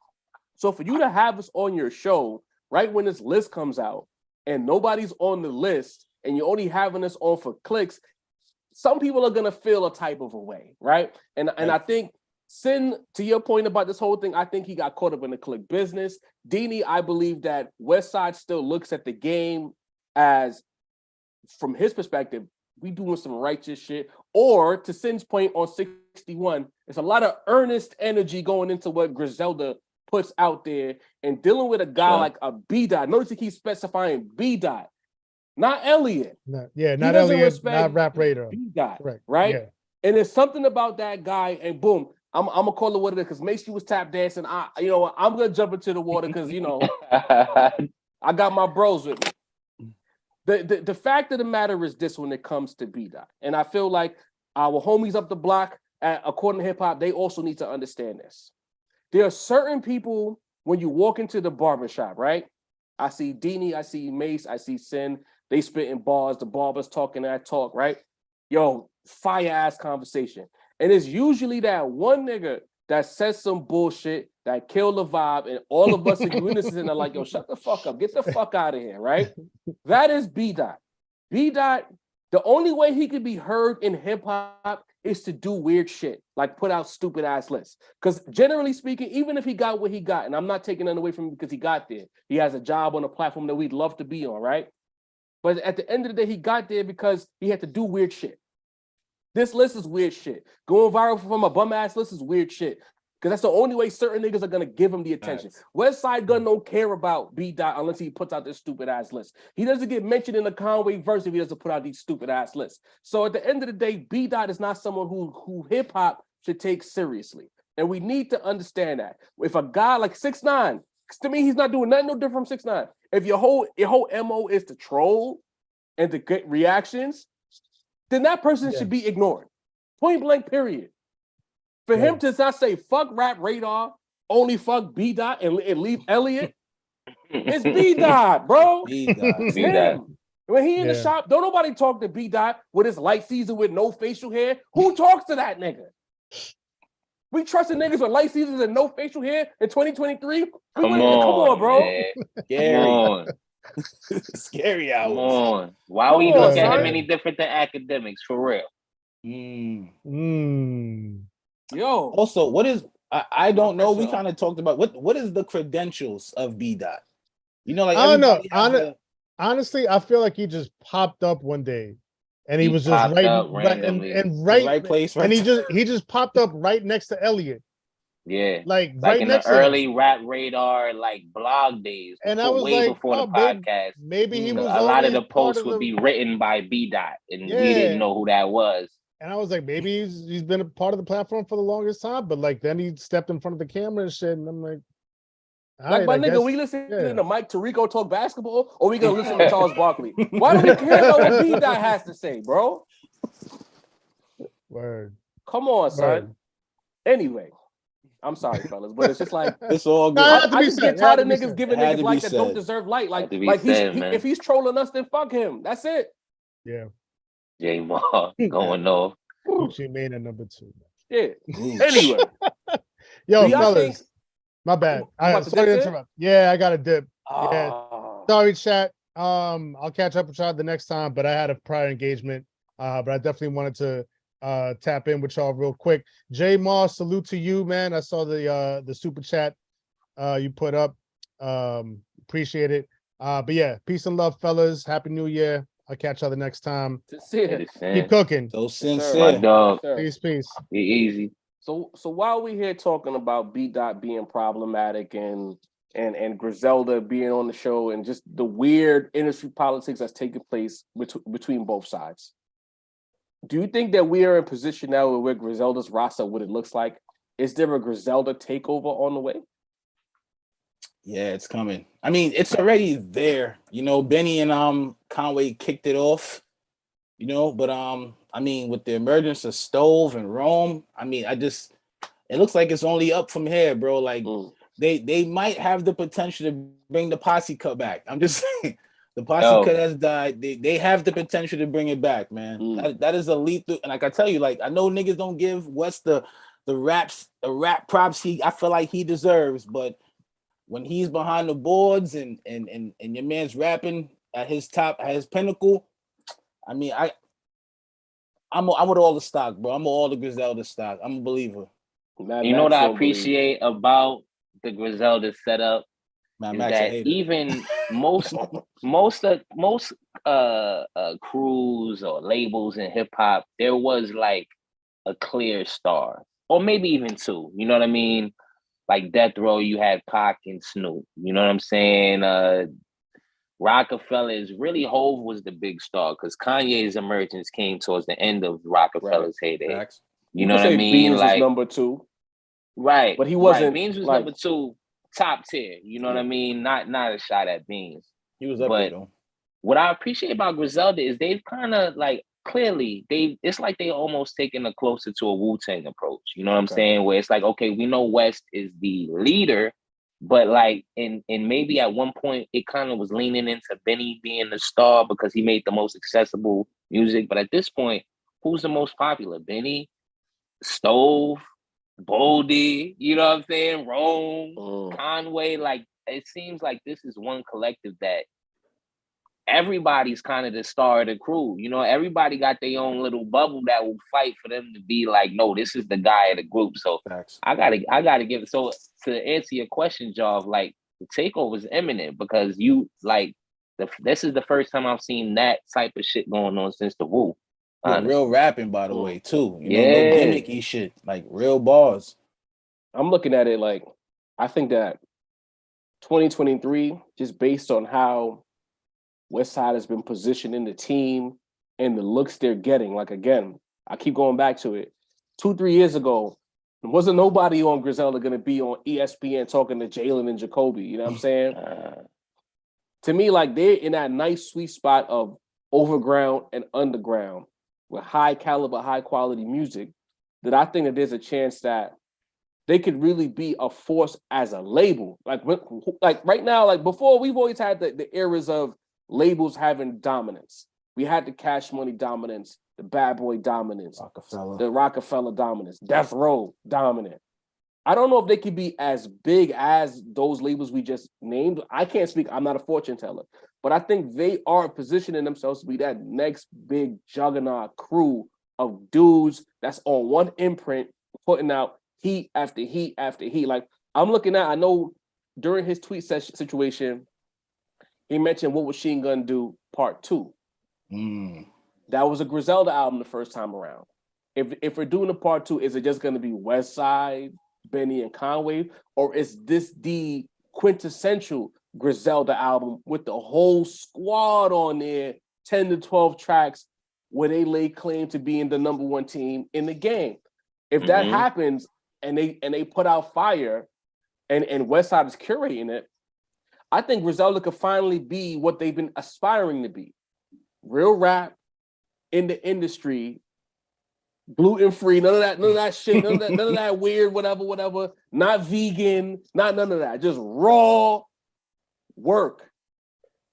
So for you to have us on your show right when this list comes out and nobody's on the list and you're only having us on for clicks, some people are going to feel a type of a way, right? And I think, Sin, to your point about this whole thing, I think he got caught up in the click business. Dini, I believe that Westside still looks at the game as, from his perspective, we doing some righteous shit. Or to Sin's point on 61, there's a lot of earnest energy going into what Griselda puts out there and dealing with a guy like a B-Dot. Notice he keeps specifying B-Dot, not Elliot. Not Elliot, not Rap Radar. B-Dot, right? Yeah. And there's something about that guy, and boom, I'm gonna call it what it is, because Macy was tap dancing. I'm gonna jump into the water because I got my bros with me. The fact of the matter is this when it comes to B-Dot, and I feel like our homies up the block, according to hip hop, they also need to understand this. There are certain people, when you walk into the barbershop, right? I see Dini, I see Mace, I see Sin, they spitting bars, the barber's talking that talk, right? Yo, fire ass conversation. And it's usually that one nigga that says some bullshit that kill the vibe, and all of us in unison are like, yo, shut the fuck up, get the fuck out of here, right? That is B-Dot. B-Dot, the only way he could be heard in hip-hop is to do weird shit, like put out stupid ass lists. Because generally speaking, even if he got what he got, and I'm not taking that away from him because he got there, he has a job on a platform that we'd love to be on, right? But at the end of the day, he got there because he had to do weird shit. This list is weird shit. Going viral from a bum ass list is weird shit. Because that's the only way certain niggas are gonna give him the attention. Westside Gunn don't care about B-Dot unless he puts out this stupid ass list. He doesn't get mentioned in the Conway verse if he doesn't put out these stupid ass lists. So at the end of the day, B-Dot is not someone who hip hop should take seriously. And we need to understand that. If a guy like 6ix9ine, to me, he's not doing nothing no different from 6ix9ine. If your whole MO is to troll and to get reactions, then that person should be ignored. Point blank, period. For him to not say fuck Rap Radar, only fuck B-Dot and leave Elliot, it's B-Dot, bro. B-Dot. When he in the shop, don't nobody talk to B-Dot with his light season with no facial hair. Who talks to that nigga? We trusted niggas with light seasons and no facial hair in 2023? Come on, bro. Scary. Come on. Scary hours. Come on. Why we look at him any different than academics, for real? Yo. Also, what is I don't know. We kind of talked about what is the credentials of B-Dot? You know, like I don't know. Honestly, I feel like he just popped up one day, and he was just right place, right, and he just popped up right next to Elliot, Yeah, like right in next the to him. early Rap Radar like blog days, And I was way like, before the podcast. maybe he was a lot of always the part posts of would the be written by B-Dot, and Yeah. we didn't know who that was. And I was like, maybe he's been a part of the platform for the longest time, but like then he stepped in front of the camera and shit, and I'm like, like my nigga, we listening to Mike Tirico talk basketball, or we gonna listen to Charles Barkley? Why do we care about what B-Dot has to say, bro? Word. Come on, son. Anyway, I'm sorry, fellas, but it's just like it's all good. I just get tired of niggas giving niggas light that don't deserve light. Like if he's trolling us, then fuck him. That's it. Yeah. J Maw going off. Gucci Mane at number 2. Yeah. Anyway. Yo, fellas. My bad. Sorry to interrupt. Yeah, I got a dip. Yeah. Sorry, chat. I'll catch up with y'all the next time, but I had a prior engagement. But I definitely wanted to tap in with y'all real quick. J Maw, salute to you, man. I saw the super chat you put up. Appreciate it. But yeah, peace and love, fellas. Happy New Year. I'll catch y'all the next time. Keep cooking. So sincere. My dog. Peace. Be easy. So while we here talking about B-Dot being problematic and Griselda being on the show and just the weird industry politics that's taking place between both sides, do you think that we are in position now where Griselda's roster, what it looks like? Is there a Griselda takeover on the way? Yeah, it's coming. I mean, it's already there. You know, Benny and Conway kicked it off. You know, but I mean, with the emergence of Stove and Rome, I mean, it looks like it's only up from here, bro. Like they might have the potential to bring the posse cut back. I'm just saying, the posse cut has died. They have the potential to bring it back, man. That is a lethal. And like I tell you, like I know niggas don't give West the rap props I feel like he deserves, but when he's behind the boards and your man's rapping at his top, at his pinnacle, I mean, I'm with all the stock, bro. I'm with all the Griselda stock. I'm a believer. You know what I appreciate about the Griselda setup is that even most crews or labels in hip hop, there was like a clear star, or maybe even two. You know what I mean? Like Death Row, you had Pac and Snoop. You know what I'm saying? Rockefeller's really Hove was the big star because Kanye's emergence came towards the end of Rockefeller's heyday. You know what I mean? Beans like number 2, right? But he wasn't. Beans was number 2, top tier. You know what I mean? Not a shot at Beans. He was up there though. What I appreciate about Griselda is they've kind of like clearly it's like they almost taken a closer to a Wu-Tang approach. You know what I'm saying? Where it's like, okay, we know West is the leader. But like, and maybe at one point it kind of was leaning into Benny being the star because he made the most accessible music. But at this point, who's the most popular? Benny, Stove, Boldy, you know what I'm saying? Rome, Conway. Like, it seems like this is one collective that everybody's kind of the star of the crew. You know, everybody got their own little bubble that will fight for them to be like, no, this is the guy of the group. So I gotta give it. So to answer your question, Jav, like the takeover is imminent because you like this is the first time I've seen that type of shit going on since the Wu. Yeah, real rapping, by the way, too. You know, no gimmicky shit, like real bars. I'm looking at it like I think that 2023, just based on how Westside has been positioned in the team and the looks they're getting. Like, again, I keep going back to it. 2-3 years ago, wasn't nobody on Griselda going to be on ESPN talking to Jalen and Jacoby. You know what I'm saying? To me, like, they're in that nice sweet spot of overground and underground with high caliber, high quality music that I think that there's a chance that they could really be a force as a label. Like right now, like before, we've always had the eras of labels having dominance. We had the Cash Money dominance, the Bad Boy dominance, the Rockefeller dominance, Death Row dominant. I don't know if they could be as big as those labels we just named. I can't speak. I'm not a fortune teller. But I think they are positioning themselves to be that next big juggernaut crew of dudes that's on one imprint, putting out heat after heat after heat. Like, I'm looking at, I know during his tweet situation, he mentioned What Machine Gun Do Part 2. That was a Griselda album the first time around. If we're doing a Part 2, is it just going to be Westside Benny and Conway, or is this the quintessential Griselda album with the whole squad on there, 10 to 12 tracks, where they lay claim to being the number one team in the game? If that happens and they put out fire and Westside is curating it, I think Griselda could finally be what they've been aspiring to be. Real rap in the industry, gluten-free, none of that shit, none of that weird, whatever, not vegan, not none of that. Just raw work,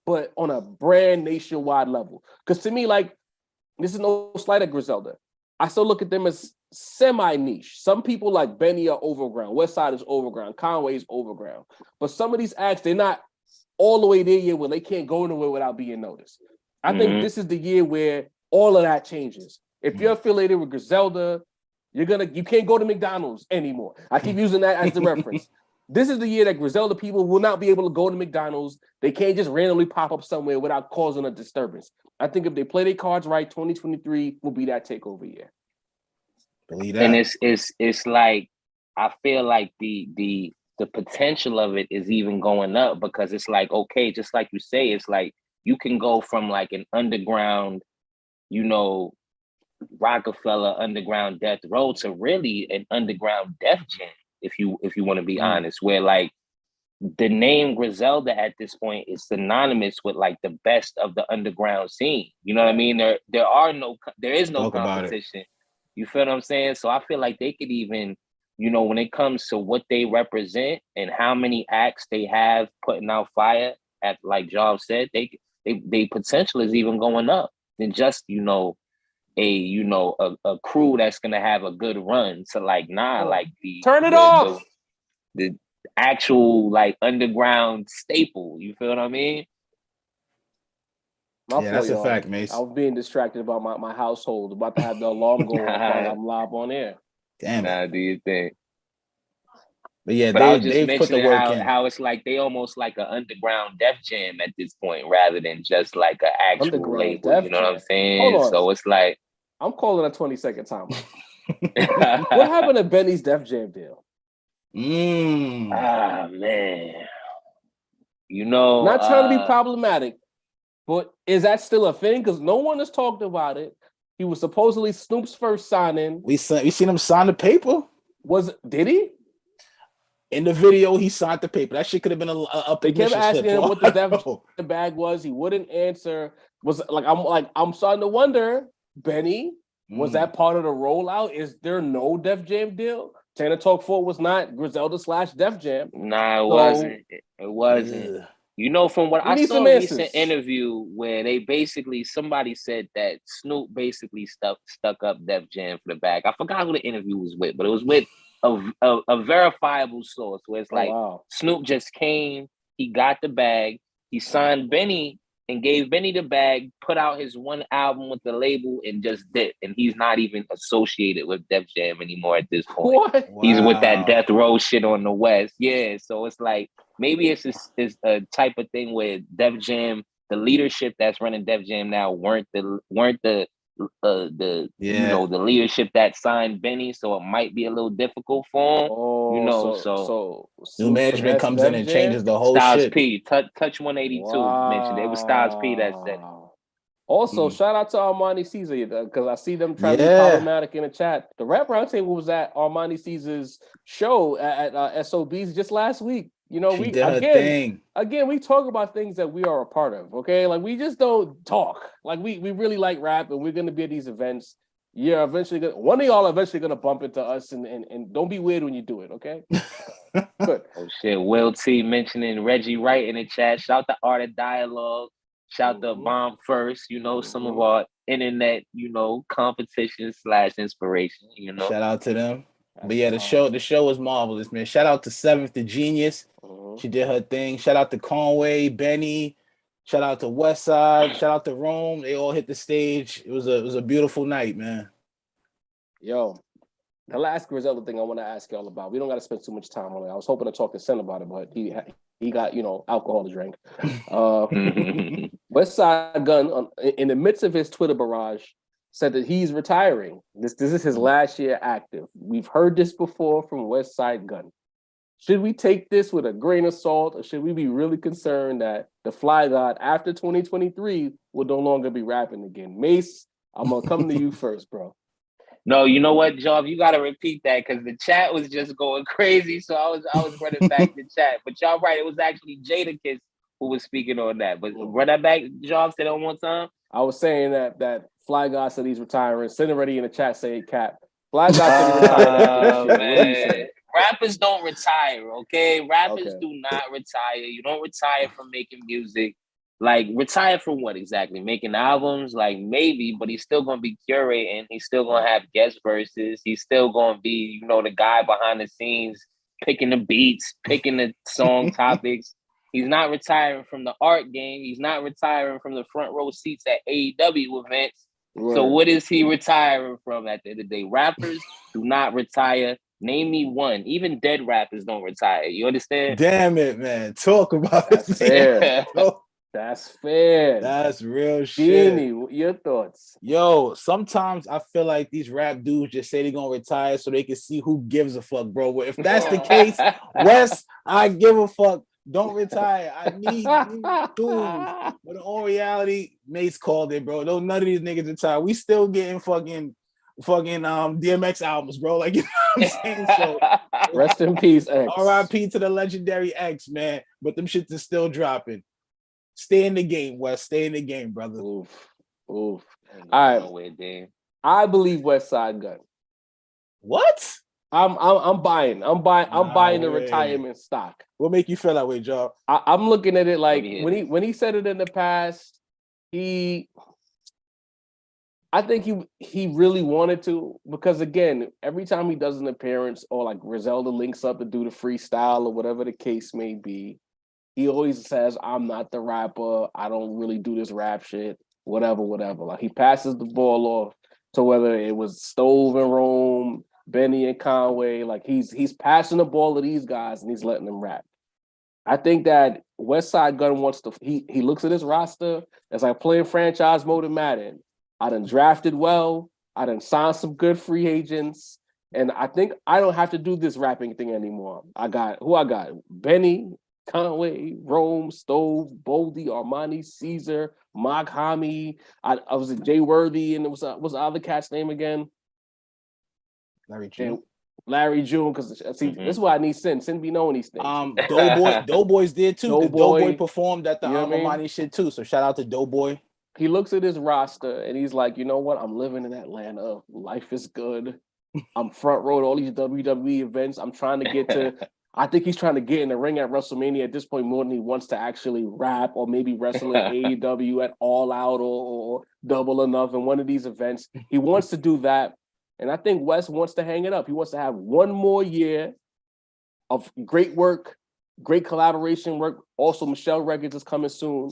but on a brand nationwide level. Because to me, like, this is no slight at Griselda. I still look at them as semi-niche. Some people like Benny are overground. Westside is overground. Conway is overground. But some of these acts, they're not all the way there yet where they can't go nowhere without being noticed. I think this is the year where all of that changes. If you're affiliated with Griselda, you can't go to McDonald's anymore. I keep using that as the reference. This is the year that Griselda people will not be able to go to McDonald's. They can't just randomly pop up somewhere without causing a disturbance. I think if they play their cards right, 2023 will be that takeover year. Believe that. And it's like, I feel like the potential of it is even going up, because it's like, okay, just like you say, it's like you can go from like an underground, you know, Rockefeller underground death row to really an underground Def Jam, if you want to be honest, where like the name Griselda at this point is synonymous with like the best of the underground scene. You know what I mean? There is no competition. You feel what I'm saying? So I feel like they could even, you know, when it comes to what they represent and how many acts they have putting out fire, at like Job said, they potential is even going up than just, you know, a crew that's gonna have a good run to like like the actual like underground staple. You feel what I mean? That's a fact, Mace. I was being distracted about my household, about to have the alarm go off while I'm live on air. Damn it. Do you think? But yeah, I was just they put the mentioning work in. how it's like they almost like an underground Def Jam at this point, rather than just like an actual label. You know what I'm saying? Hold on. So it's like, I'm calling a 20-second timeout. What happened to Benny's Def Jam deal? Ah, man. You know, not trying to be problematic, but is that still a thing? Because no one has talked about it. He was supposedly Snoop's first signing. We seen him sign the paper. Did he? In the video, he signed the paper. That shit could have been a They kept asking him what the Def Jam bag was. He wouldn't answer. I'm starting to wonder, Benny, was that part of the rollout? Is there no Def Jam deal? Tanner Talk 4 was not Griselda / Def Jam. Nah, it wasn't. Yeah. You know, from what I saw a recent interview where they basically, somebody said that Snoop basically stuck up Def Jam for the bag. I forgot who the interview was with, but it was with a verifiable source where it's like Snoop just came, he got the bag, he signed Benny and gave Benny the bag, put out his one album with the label and just did. And he's not even associated with Def Jam anymore at this point. What? He's with that Death Row shit on the West. Yeah, so it's like, maybe it's a type of thing where Def Jam, the leadership that's running Def Jam now weren't the you know, the leadership that signed Benny, so it might be a little difficult for him. You know, so new management comes in and changes the whole Styles shit. P, Touch 182 mentioned it was Styles P that said it. Also, shout out to Armani Caesar, because I see them trying to be problematic in the chat. The Rap Roundtable was at Armani Caesar's show at SOB's just last week. You know, we talk about things that we are a part of, okay? Like, we just don't talk. Like, we really like rap, and we're going to be at these events. Yeah, one of y'all eventually going to bump into us, and don't be weird when you do it, okay? Good. Oh, shit. Will T mentioning Reggie Wright in the chat. Shout to Art of Dialogue. Shout to Bomb First. You know, some of our internet, you know, competition / inspiration, you know. Shout out to them. But yeah, the show was marvelous, man. Shout out to Seventh, the Genius. She did her thing. Shout out to Conway, Benny. Shout out to Westside. Shout out to Rome. They all hit the stage. It was a beautiful night, man. Yo, the last Griselda thing I want to ask y'all about. We don't got to spend too much time on it. I was hoping to talk to Sen about it, but he got, you know, alcohol to drink. Westside Gunn, in the midst of his Twitter barrage, said that he's retiring. This is his last year active. We've heard this before from Westside Gunn. Should we take this with a grain of salt, or should we be really concerned that the Fly God after 2023 will no longer be rapping again? Mace, I'm gonna come to you first, bro. No, you know what, Job? You got to repeat that because the chat was just going crazy. So I was running back the chat. But y'all right, it was actually Jadakiss who was speaking on that. But run that back, Job. Say that one more time. I was saying that Fly God said he's retiring. Send already in the chat saying Cap. Fly God said he retired after this year. What do you say? Rappers don't retire, okay? Rappers do not retire. You don't retire from making music. Like, retire from what exactly? Making albums? Like, maybe, but he's still going to be curating. He's still going to have guest verses. He's still going to be, you know, the guy behind the scenes, picking the beats, picking the song topics. He's not retiring from the art game. He's not retiring from the front row seats at AEW events. Right. So what is he retiring from at the end of the day? Rappers do not retire. Name me one. Even dead rappers don't retire. You understand? Damn it, man. Talk about That's it. fair. That's fair. That's real shit. Beanie, your thoughts? Yo, sometimes I feel like these rap dudes just say they're gonna retire so they can see who gives a fuck, bro. If that's the case, Wes, I give a fuck. Don't retire. I need dudes. But in all reality, Mace called it, bro. None of these niggas retire. We still getting fucking DMX albums, bro. Like, you know what I'm saying? So rest in peace, X. R.I.P. to the legendary X, man. But them shits is still dropping. Stay in the game, Wes. Stay in the game, brother. Oof. All right. I believe Westside Gunn. What? I'm buying. I'm buying the retirement stock. What make you feel that way, Joe? I'm looking at it like when he said it in the past, I think he really wanted to, because again, every time he does an appearance or like Griselda links up to do the freestyle or whatever the case may be, he always says, I'm not the rapper. I don't really do this rap shit, whatever. Like he passes the ball off to whether it was Stove and Rome, Benny and Conway. Like he's passing the ball to these guys and he's letting them rap. I think that Westside Gunn wants to, he looks at his roster as like playing franchise mode in Madden. I done drafted well. I done signed some good free agents. And I think I don't have to do this rapping thing anymore. I got Benny, Conway, Rome, Stove, Boldy, Armani, Caesar, Maghami. I was at Jay Worthy, and it was the other cat's name again? Larry June, because see, this is why I need Sin. Sin be knowing these things. Doughboys did too. Doughboy performed at the Armani shit too. So shout out to Doughboy. He looks at his roster and he's like, you know what? I'm living in Atlanta. Life is good. I'm front row to all these WWE events. I'm trying to get to. I think he's trying to get in the ring at WrestleMania at this point more than he wants to actually rap or maybe wrestle in AEW at All Out or Double or Nothing, one of these events. He wants to do that. And I think Wes wants to hang it up. He wants to have one more year of great work, great collaboration work. Also, Michelle Records is coming soon.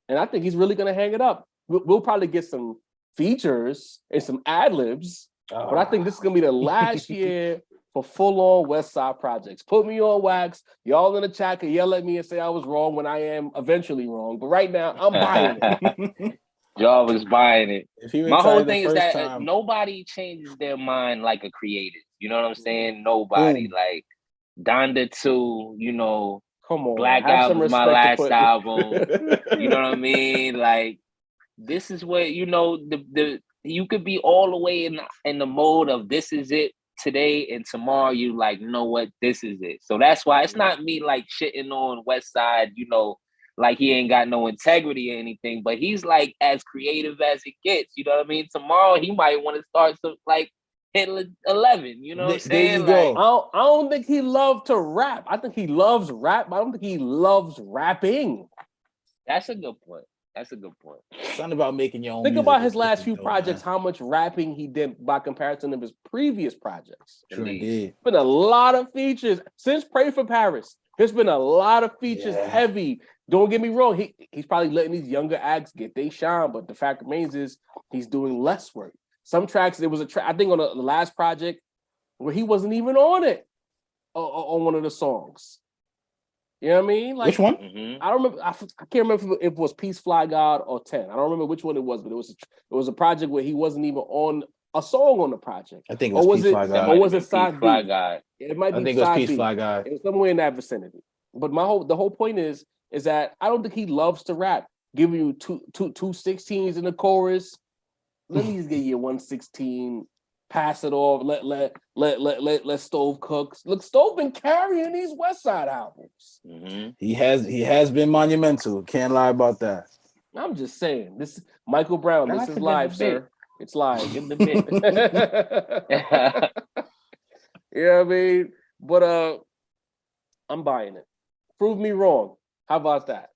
And I think he's really going to hang it up. We'll probably get some features and some ad-libs, but I think this is going to be the last year for full-on West Side projects. Put me on wax. Y'all in the chat can yell at me and say I was wrong when I am eventually wrong. But right now, I'm buying it. Y'all was buying it. My whole thing is that nobody changes their mind like a creative. You know what I'm saying? Nobody. Like Donda 2, you know, come on, Black Album was my last album. You know what I mean? Like, this is what, you know, the you could be all the way in the mode of this is it today, and tomorrow you like, you know what, this is it. So that's why it's not me like shitting on Westside, you know, like he ain't got no integrity or anything, but he's like as creative as it gets. You know what I mean? Tomorrow he might want to start some like hit 11. You know what I'm saying? Like, I don't think he loved to rap. I think he loves rap, but I don't think he loves rapping. That's a good point. It's not about making your own. Think about his last few projects, how much rapping he did by comparison of his previous projects. Sure did. Been a lot of features since Pray for Paris. There's been a lot of features, heavy. Don't get me wrong. He's probably letting these younger acts get they shine, but the fact remains is he's doing less work. Some tracks, there was a track I think on the last project where he wasn't even on it on one of the songs. You know what I mean? Like, which one? I don't remember. I can't remember if it was Peace Fly God or 10. I don't remember which one it was, but it was a project where he wasn't even on a song on the project. I think it was Peace Fly God. Or was it side B? God? It might be. I think it was Peace Fly God. It was somewhere in that vicinity. But the whole point is that I don't think he loves to rap. Giving you two 16s in the chorus. Let me just get you 116. Pass it off. Let Stove cook. Look, Stove been carrying these Westside albums. Mm-hmm. He has been monumental. Can't lie about that. I'm just saying. This Michael Brown. This is live, sir. It's live in the bit. You know what I mean? But I'm buying it. Prove me wrong. How about that?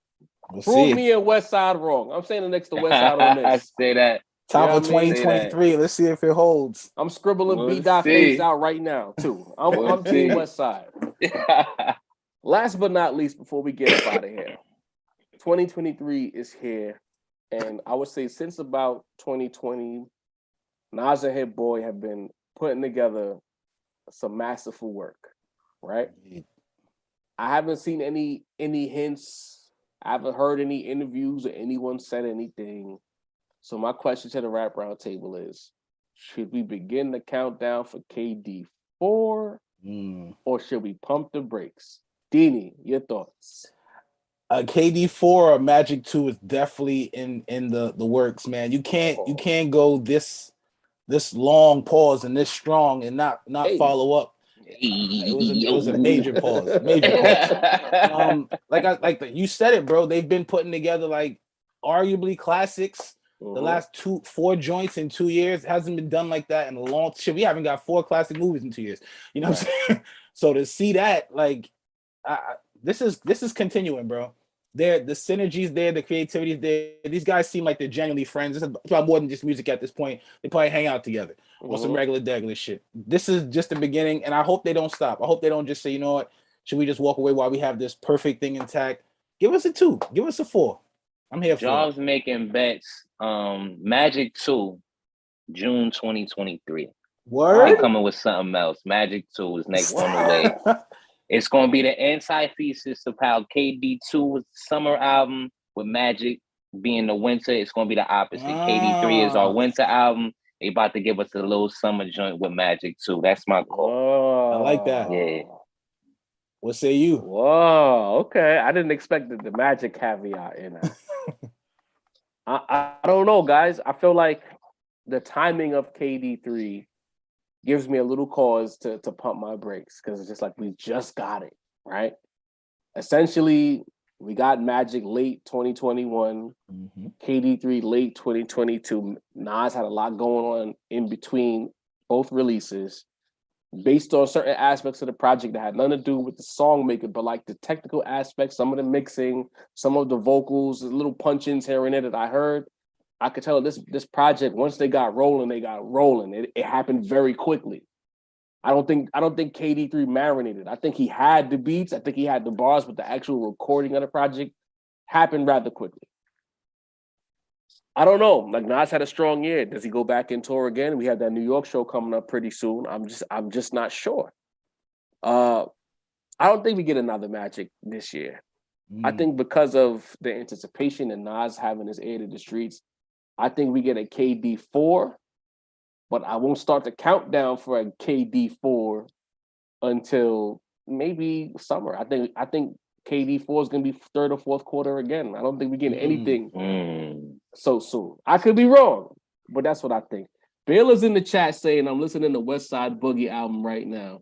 Prove me and Westside wrong. I'm saying the next to Westside on this. I say that. Top of 2023. Let's see if it holds. I'm scribbling B-Dot face out right now, too. I'm Team Westside. Last but not least, before we get up out of here, 2023 is here. And I would say since about 2020, Nas and Hit Boy have been putting together some masterful work, right? I haven't seen any hints. I haven't heard any interviews or anyone said anything. So my question to the Rap Roundtable is, should we begin the countdown for KD4 or should we pump the brakes? Dini, your thoughts? KD4 or Magic 2 is definitely in the works, man. You can't go this long pause and this strong and not follow up. It was a major pause. Like you said it, bro. They've been putting together like arguably classics. The last 4 joints in 2 years hasn't been done like that in a long shit. We haven't got 4 classic movies in 2 years. You know what I'm saying? So to see that, like, this is continuing, bro. The synergy's there, the creativity's there. These guys seem like they're genuinely friends. This is about more than just music at this point. They probably hang out together on some regular shit. This is just the beginning, and I hope they don't stop. I hope they don't just say, you know what, should we just walk away while we have this perfect thing intact? Give us a 2. Give us a 4. I'm here for it. Jobs making bets. Magic 2, June 2023. Word? They coming with something else. Magic 2 is next on the way. It's gonna be the antithesis of how KD2 was the summer album with Magic being the winter. It's gonna be the opposite. KD3 is our winter album. They about to give us a little summer joint with Magic 2. That's my call. I like that. Yeah. What say you? Whoa, okay. I didn't expect the Magic caveat in that. I don't know, guys. I feel like the timing of KD3 gives me a little cause to pump my brakes because it's just like we just got it, right? Essentially, we got Magic late 2021, KD3 late 2022. Nas had a lot going on in between both releases based on certain aspects of the project that had nothing to do with the song making, but like the technical aspects, some of the mixing, some of the vocals, the little punch-ins here and there that I heard. I could tell this project, once they got rolling, It happened very quickly. I don't think KD3 marinated. I think he had the beats. I think he had the bars, but the actual recording of the project happened rather quickly. I don't know. Like Nas had a strong year. Does he go back and tour again? We have that New York show coming up pretty soon. I'm just not sure. I don't think we get another Magic this year. I think because of the anticipation and Nas having his ear to the streets, I think we get a KD4, but I won't start the countdown for a KD4 until maybe summer. I think KD4 is going to be 3rd or 4th quarter again. I don't think we get anything so soon. I could be wrong, but that's what I think. Baylor's in the chat saying, I'm listening to Westside Boogie album right now.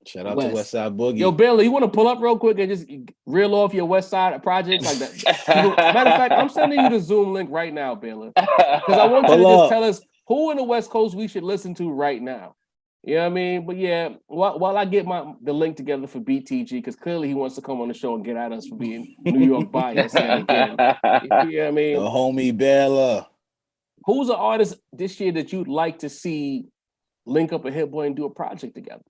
Shout out to Westside Boogie. Yo, Baylor, you want to pull up real quick and just reel off your Westside projects like that? Matter of fact, I'm sending you the Zoom link right now, Baylor, because I want you to just tell us who in the West Coast we should listen to right now. You know what I mean? But yeah, while I get the link together for BTG, because clearly he wants to come on the show and get at us for being New York biased again. You know what I mean? The homie Baylor. Who's an artist this year that you'd like to see link up a Hit Boy and do a project together?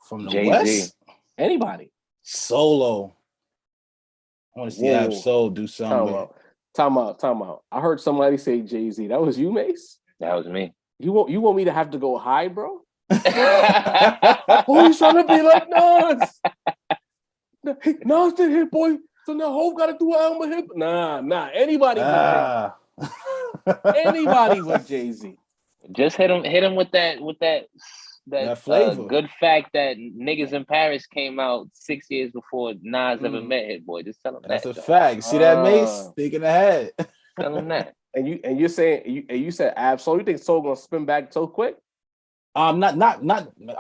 From the Jay-Z. West? Anybody. Solo. I want to see Ab-Soul do something. Time out. I heard somebody say Jay-Z. That was you, Mace? That was me. You want me to have to go high, bro? Oh, he's trying to be like Nas. Nas did Hit Boy, so now Hov got to do an album with Hit. Nah. Anybody but Jay-Z. Anybody but Jay-Z. Just hit him with that flavor. Good fact that niggas in Paris came out 6 years before Nas ever met Hit Boy. Just tell him that's that. a fact. See that, Mace? Thinking ahead. Tell him that. And you're saying you said Ab Soul. You think Soul gonna spin back so quick? Not. I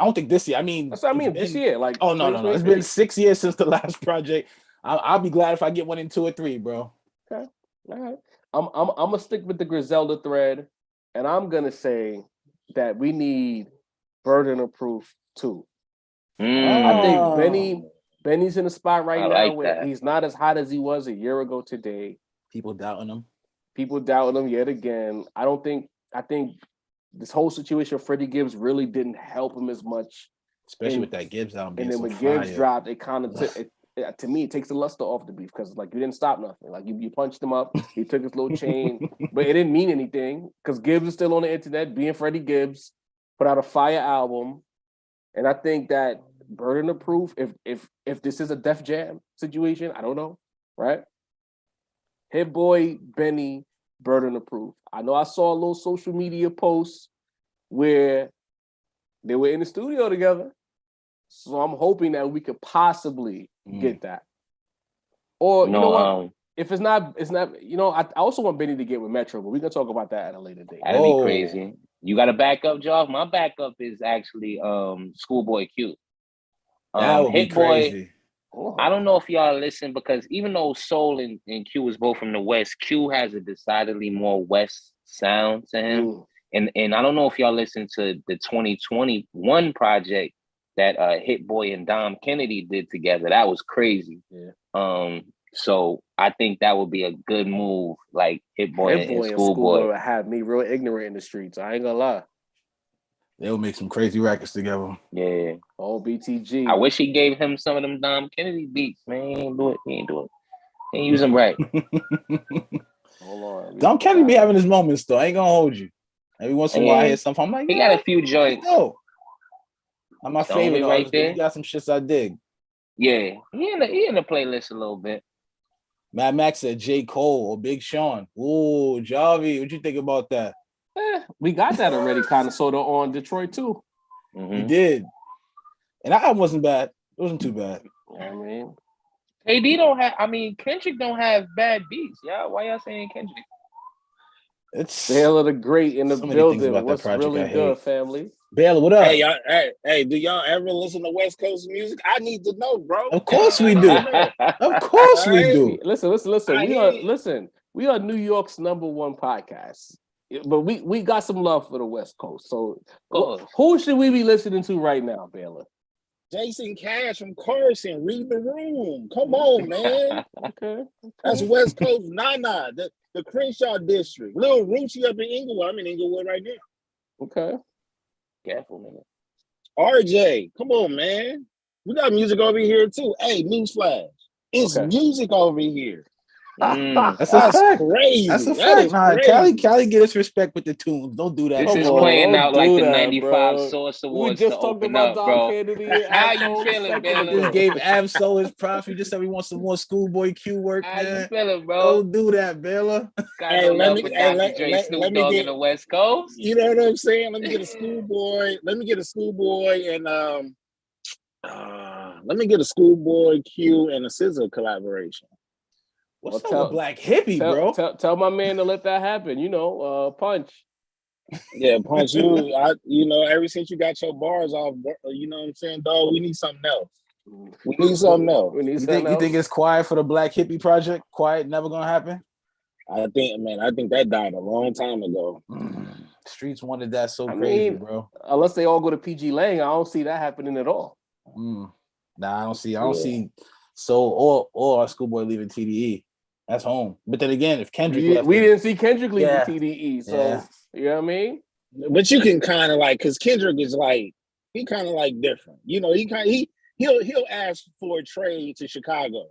don't think this year. I mean, that's what I mean. This year, like, oh no. It's been 6 years since the last project. I'll be glad if I get one in 2 or 3, bro. Okay, all right. I'm gonna stick with the Griselda thread, and I'm gonna say that we need Burden of Proof too. I think Benny's in a spot right now where he's not as hot as he was a year ago today. People doubting him yet again. I think this whole situation with Freddie Gibbs really didn't help him as much. Especially with that Gibbs album. And then when Gibbs dropped, it kind of to me, it takes the luster off the beef because like you didn't stop nothing. Like you punched him up, he took his little chain, but it didn't mean anything because Gibbs is still on the internet being Freddie Gibbs, put out a fire album. And I think that Burden of Proof, if this is a Def Jam situation, I don't know, right? Hit Boy, Benny, Burden of Proof. I know I saw a little social media post where they were in the studio together. So I'm hoping that we could possibly get that. Or, you know what? If it's not, I also want Benny to get with Metro, but we can talk about that at a later date. That'd be crazy. You got a backup, Joff? My backup is actually Schoolboy Q. That would be crazy. I don't know if y'all listen because even though Soul and Q is both from the West, Q has a decidedly more West sound to him. And I don't know if y'all listen to the 2021 project that Hit Boy and Dom Kennedy did together. That was crazy. Yeah. So I think that would be a good move, like Hit Boy and Schoolboy would have me real ignorant in the streets. I ain't gonna lie. They'll make some crazy records together. Yeah. Oh, BTG. I wish he gave him some of them Dom Kennedy beats, man. He ain't do it. He ain't use them right. Hold on. Dom Kennedy be having his moments though. I ain't gonna hold you. Every once in a while I hear something. I'm like, he got a few joints. I'm my favorite right there. He got some shits I dig. Yeah. He in the playlist a little bit. Mad Max said J. Cole or Big Sean. Ooh, Javi, what you think about that? We got that already kind of sort of on Detroit too. We did. And that album wasn't bad. It wasn't too bad. I mean, Kendrick don't have bad beats. Yeah, why y'all saying Kendrick? It's Baylor the Great in the building. What's really good, family? Baylor, what up? Hey, y'all, hey, do y'all ever listen to West Coast music? I need to know, bro. Of course we do. Of course we do. Listen. We are New York's #1 podcast. But we got some love for the West Coast. So who should we be listening to right now, Baylor? Jason Cash from Carson. Read the Room. Come on, man. Okay. That's West Coast. Nana, the Crenshaw District. Lil Rucci up in Inglewood. I'm in Inglewood right now. Okay. Careful, nigga. RJ, come on, man. We got music over here too. Hey, newsflash. It's music over here. That's crazy. That's a fact. Nah, Cali get us respect with the tunes. Don't do that. This is playing out like the 95 Source Awards. We just talked about Dom Kennedy. How you feeling, man? Just gave Absol his props. We just said we want some more Schoolboy Q work. How you feeling, bro? Don't do that, Baylor. Hey, let me get in the West Coast. You know what I'm saying? Let me get a Schoolboy. Let me get a Schoolboy and let me get a Schoolboy Q and a SZA collaboration. What's up with Black Hippy, bro? Tell my man to let that happen. Punch. Yeah, Punch. Ever since you got your bars off, you know what I'm saying, dog. We need something else. We need something else. You think it's quiet for the Black Hippy project? Quiet, never gonna happen. I think that died a long time ago. Streets wanted that crazy, bro. Unless they all go to PG Lang, I don't see that happening at all. Nah, I don't see Soul or Schoolboy leaving TDE. That's home. But then again, if Kendrick left, we didn't see Kendrick leaving TDE, so you know what I mean. But you can kind of like, because Kendrick is like, he kind of like different. He'll ask for a trade to Chicago.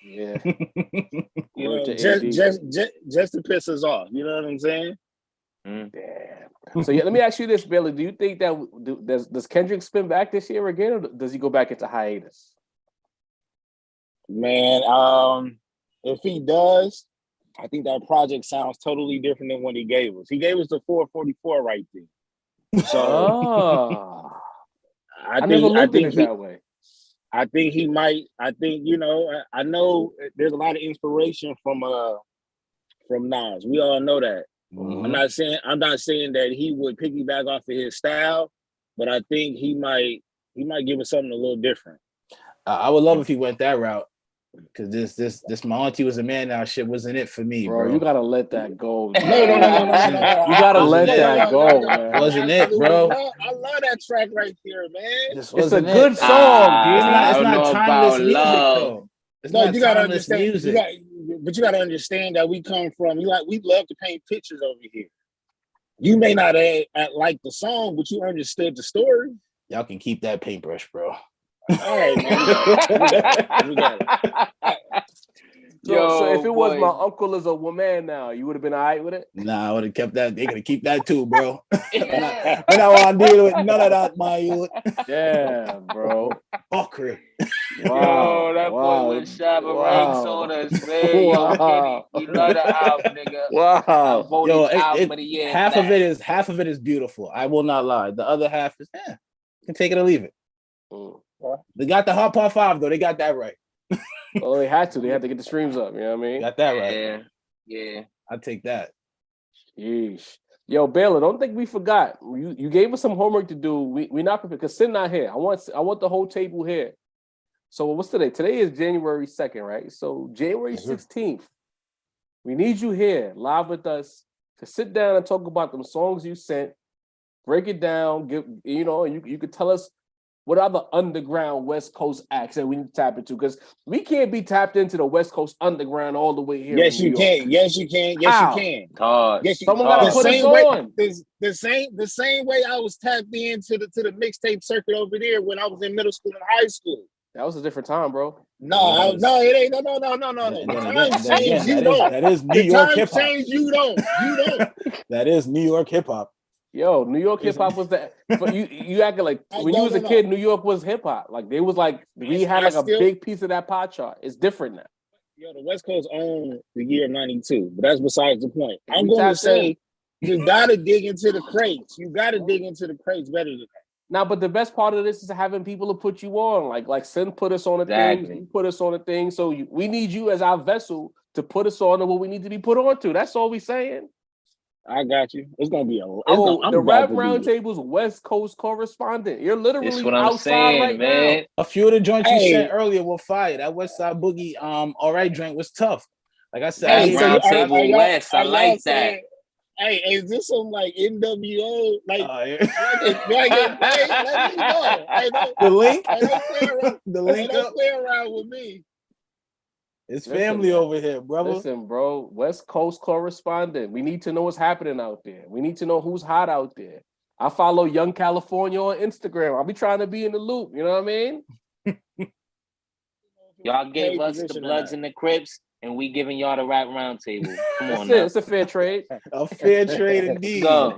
Yeah, just to piss us off. You know what I'm saying? Damn, So yeah, let me ask you this, Billy. Do you think that does Kendrick spin back this year again, or does he go back into hiatus? Man, if he does, I think that project sounds totally different than what he gave us. He gave us the 444 right there. So I never looked at it that way. I think he might. I think, you know, I know there's a lot of inspiration from Nas. We all know that. Mm-hmm. I'm not saying that he would piggyback off of his style, but I think he might give us something a little different. I would love if he went that route. Because this my auntie was a man now shit wasn't it for me, bro. You gotta let that go. No. You gotta let that go, man. Wasn't it, bro? I love that track right there, man. It's a good song, dude. It's not timeless music, though. It's not you gotta understand. But you gotta understand that we come from. We love to paint pictures over here. You may not like the song, but you understood the story. Y'all can keep that paintbrush, bro. All right, man. We got it. So if it was my uncle as a woman now, you would have been all right with it? Nah, I would have kept that. They gonna keep that too, bro. I don't want to deal with none of that, my youth. Yeah, bro. Fuckery. Wow. That boy was shabba ranks on us, man. Yo, Kenny, you love the album, nigga. Wow. Yo, album of the year half of it is beautiful. I will not lie. The other half is, you can take it or leave it. They got the Hot Part 5 though. They got that right. Oh, they had to. They had to get the streams up. You know what I mean? Got that right. Yeah. I take that. Yeesh. Yo, Baylor, don't think we forgot. You gave us some homework to do. We not prepared because Sin not here. I want the whole table here. So what's today? Today is January 2nd, right? So January 16th, we need you here live with us to sit down and talk about them songs you sent. Break it down. You could tell us what are the underground West Coast acts that we need to tap into? Because we can't be tapped into the West Coast underground all the way here. Yes, you can. Yes, you can. Yes, you can. Yes, someone got to put us on. The same way I was tapped into the mixtape circuit over there when I was in middle school and high school. That was a different time, bro. No, it ain't. No. The times change. You don't. That is New York hip hop. Change. You don't. That is New York hip hop. Yo, New York hip hop was that. But you acted like when you was a kid, New York was hip hop. Like they was like we had like a big piece of that pie chart. It's different now. Yo, the West Coast owned the year of '92, but that's besides the point. I'm going to say you got to dig into the crates. You got to dig into the crates better than that. Now, but the best part of this is having people to put you on. Like Sin put us on a thing. You put us on a thing. So we need you as our vessel to put us on to what we need to be put on to. That's all we saying. I got you. It's gonna be the Rap Roundtable's West Coast correspondent. You're literally outside right now. A few of the joints you said earlier were fire. That Westside Boogie, all right, drink was tough. Like I said, Roundtable West. I like that. Hey, is this some like NWO? Like, let me know. The link? Don't play around with me. It's family over here, brother. Listen, bro, West Coast correspondent. We need to know what's happening out there. We need to know who's hot out there. I follow Young California on Instagram. I'll be trying to be in the loop. You know what I mean? Y'all gave us the Bloods and the Crips, and we giving y'all the Rap Roundtable. Come on, it's a fair trade. A fair trade indeed. Go.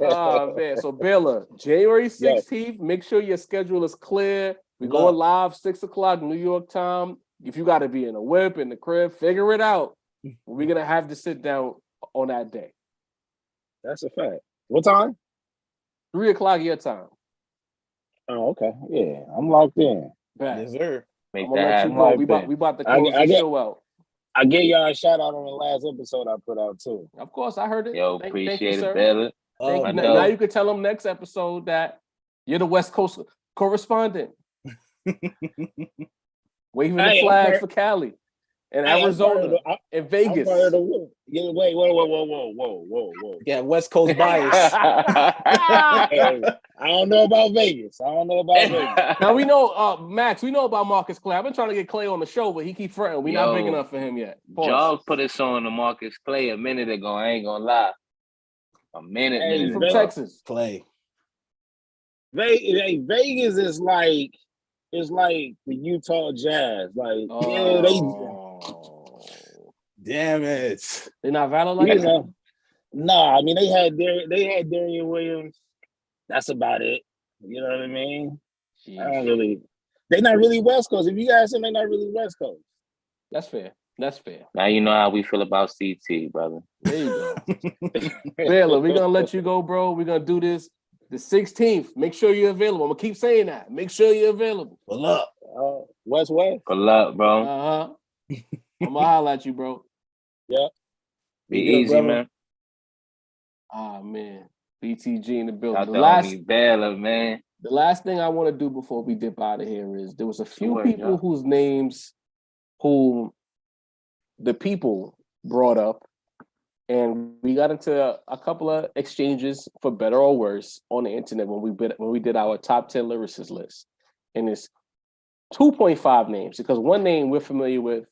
Oh man! So Baylor, January 16th. Make sure your schedule is clear. We going live 6:00 New York time. If you got to be in a whip, in the crib, figure it out. We're going to have to sit down on that day. That's a fact. What time? 3:00 your time. Oh, okay. Yeah, I'm locked in. Yes, sir. I'm going to let you go. We about to close the show out. I gave y'all a shout out on the last episode I put out, too. Of course, I heard it. Yo, appreciate it, Baylor. Thank you. Now you can tell them next episode that you're the West Coast correspondent. Waving the flag for Cali and Arizona and Vegas. Whoa. Yeah, West Coast bias. I don't know about Vegas. Now we know, Max, we know about Marcus Clay. I've been trying to get Clay on the show, but he keep fronting. We're not big enough for him yet. Y'all put us on the Marcus Clay a minute ago. I ain't gonna lie. A minute from Texas. Clay. Vegas is like, it's like the Utah Jazz. Like, damn it. They're not valid like that? Nah, I mean they had Darian Williams. That's about it. You know what I mean? Jeez. I don't really. They're not really West Coast. If you guys say they're not really West Coast. That's fair. That's fair. Now you know how we feel about CT, brother. There you go. Baylor, we're gonna let you go, bro. We're gonna do this the 16th. Make sure you're available. I'm gonna keep saying that. Make sure you're available. Pull up. West. Pull up, bro. I'm gonna holler at you, bro. Yeah. Be easy, brother. Man. Ah, man. BTG in the building. The last Baylor, man. The last thing I want to do before we dip out of here is there was a few people whose names who the people brought up, and we got into a couple of exchanges for better or worse on the internet when we did our top 10 lyricists list. And it's 2.5 names because one name we're familiar with,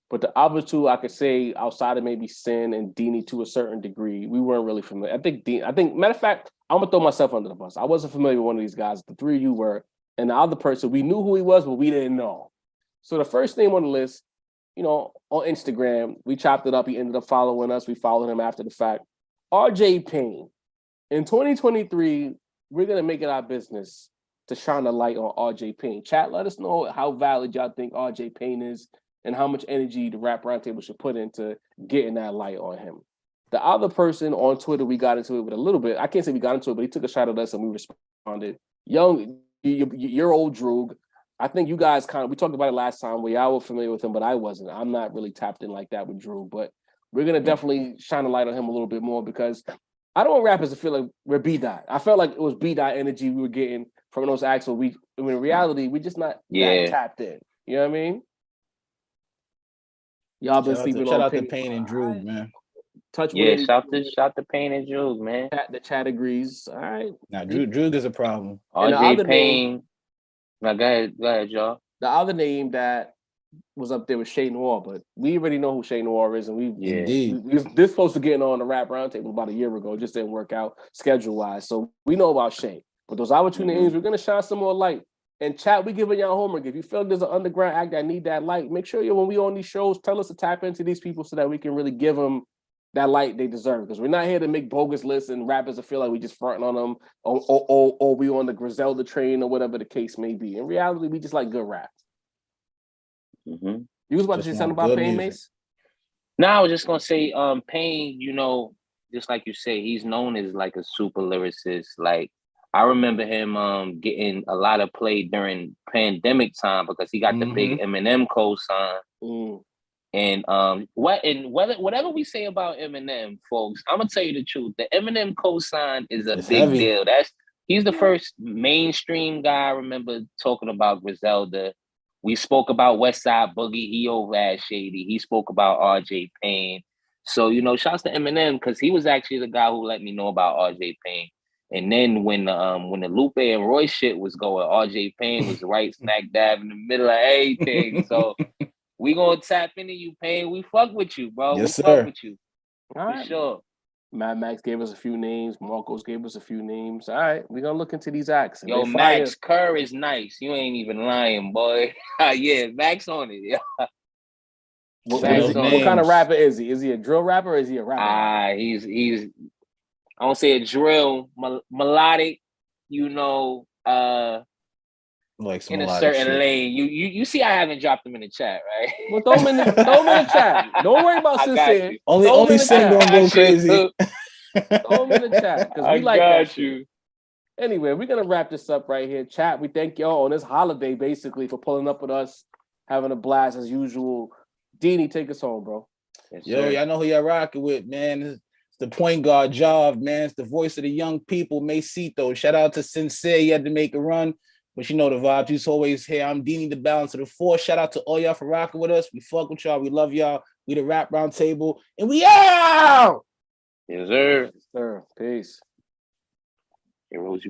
but the other two I could say outside of maybe Sin and Deanie to a certain degree, we weren't really familiar. I think matter of fact, I'm gonna throw myself under the bus. I wasn't familiar with one of these guys. The three of you were, and the other person we knew who he was, but we didn't know. So the first name on the list, you know, on Instagram, we chopped it up. He ended up following us. We followed him after the fact. RJ Payne. In 2023, we're gonna make it our business to shine a light on RJ Payne. Chat, let us know how valid y'all think RJ Payne is and how much energy the Rap Roundtable should put into getting that light on him. The other person on Twitter, we got into it with a little bit. I can't say we got into it, but he took a shot at us and we responded. Your old Droog. I think you guys we talked about it last time where y'all were familiar with him, but I wasn't. I'm not really tapped in like that with Drew, but we're going to definitely shine a light on him a little bit more because I don't want rappers to feel like we're B-Dot. I felt like it was B-Dot energy we were getting from those acts where in reality, we're just not that tapped in. You know what I mean? Y'all been sleeping on shout out to Payne and Drew, man. Shout to Payne and Drew, man. The chat agrees. All right. Now Drew is a problem. RJ Payne. Now go ahead, y'all. The other name that was up there was Shay Noir, but we already know who Shay Noir is, and we this supposed to get on the Rap Roundtable about a year ago. It just didn't work out schedule wise, so we know about Shay. But those other two names, we're gonna shine some more light. And chat, we giving y'all homework. If you feel there's an underground act that need that light, make sure when we on these shows, tell us to tap into these people so that we can really give them that light they deserve. Because we're not here to make bogus lists and rappers to feel like we just fronting on them or we on the Griselda train or whatever the case may be. In reality, we just like good rap. Mm-hmm. You was about to say something about Payne, Mace? No, I was just gonna say, Payne, you know, just like you say, he's known as like a super lyricist. Like I remember him getting a lot of play during pandemic time because he got the big Eminem co-sign. And whatever we say about Eminem, folks, I'm gonna tell you the truth. The Eminem co-sign is a big deal. He's the first mainstream guy I remember talking about Griselda. We spoke about Westside Boogie. He over at Shady. He spoke about RJ Payne. So, you know, shouts to Eminem because he was actually the guy who let me know about RJ Payne. And then when the Lupe and Roy shit was going, RJ Payne was right smack dab in the middle of everything. So we gonna tap into you, Payne. We fuck with you, bro. Yes, we sir. Fuck with you. For sure. Mad Max gave us a few names. Marcos gave us a few names. All right, we're gonna look into these acts. Yo, Max Kerr is nice. You ain't even lying, boy. Yeah, Max on it. Yeah. What kind of rapper is he? Is he a drill rapper or is he a rapper? He's I don't say a drill, melodic, you know, like some in a certain lane. You see I haven't dropped him in the chat, right? Well, throw him in the chat. Don't worry about Sin. Only Sin gonna go crazy. Throw him in the chat because we like that you. Anyway, we're gonna wrap this up right here. Chat, we thank y'all on this holiday basically for pulling up with us, having a blast as usual. Deanie, take us home, bro. Yes, y'all know who y'all rocking with, man. It's the point guard job, man. It's the voice of the young people, Macito. Shout out to Sincere. He had to make a run, but you know the vibes. He's always here. I'm Deanie, the balance of the force. Shout out to all y'all for rocking with us. We fuck with y'all. We love y'all. We the Rap Roundtable, and we out. Yes, sir. Yes, sir. Peace. Heroes.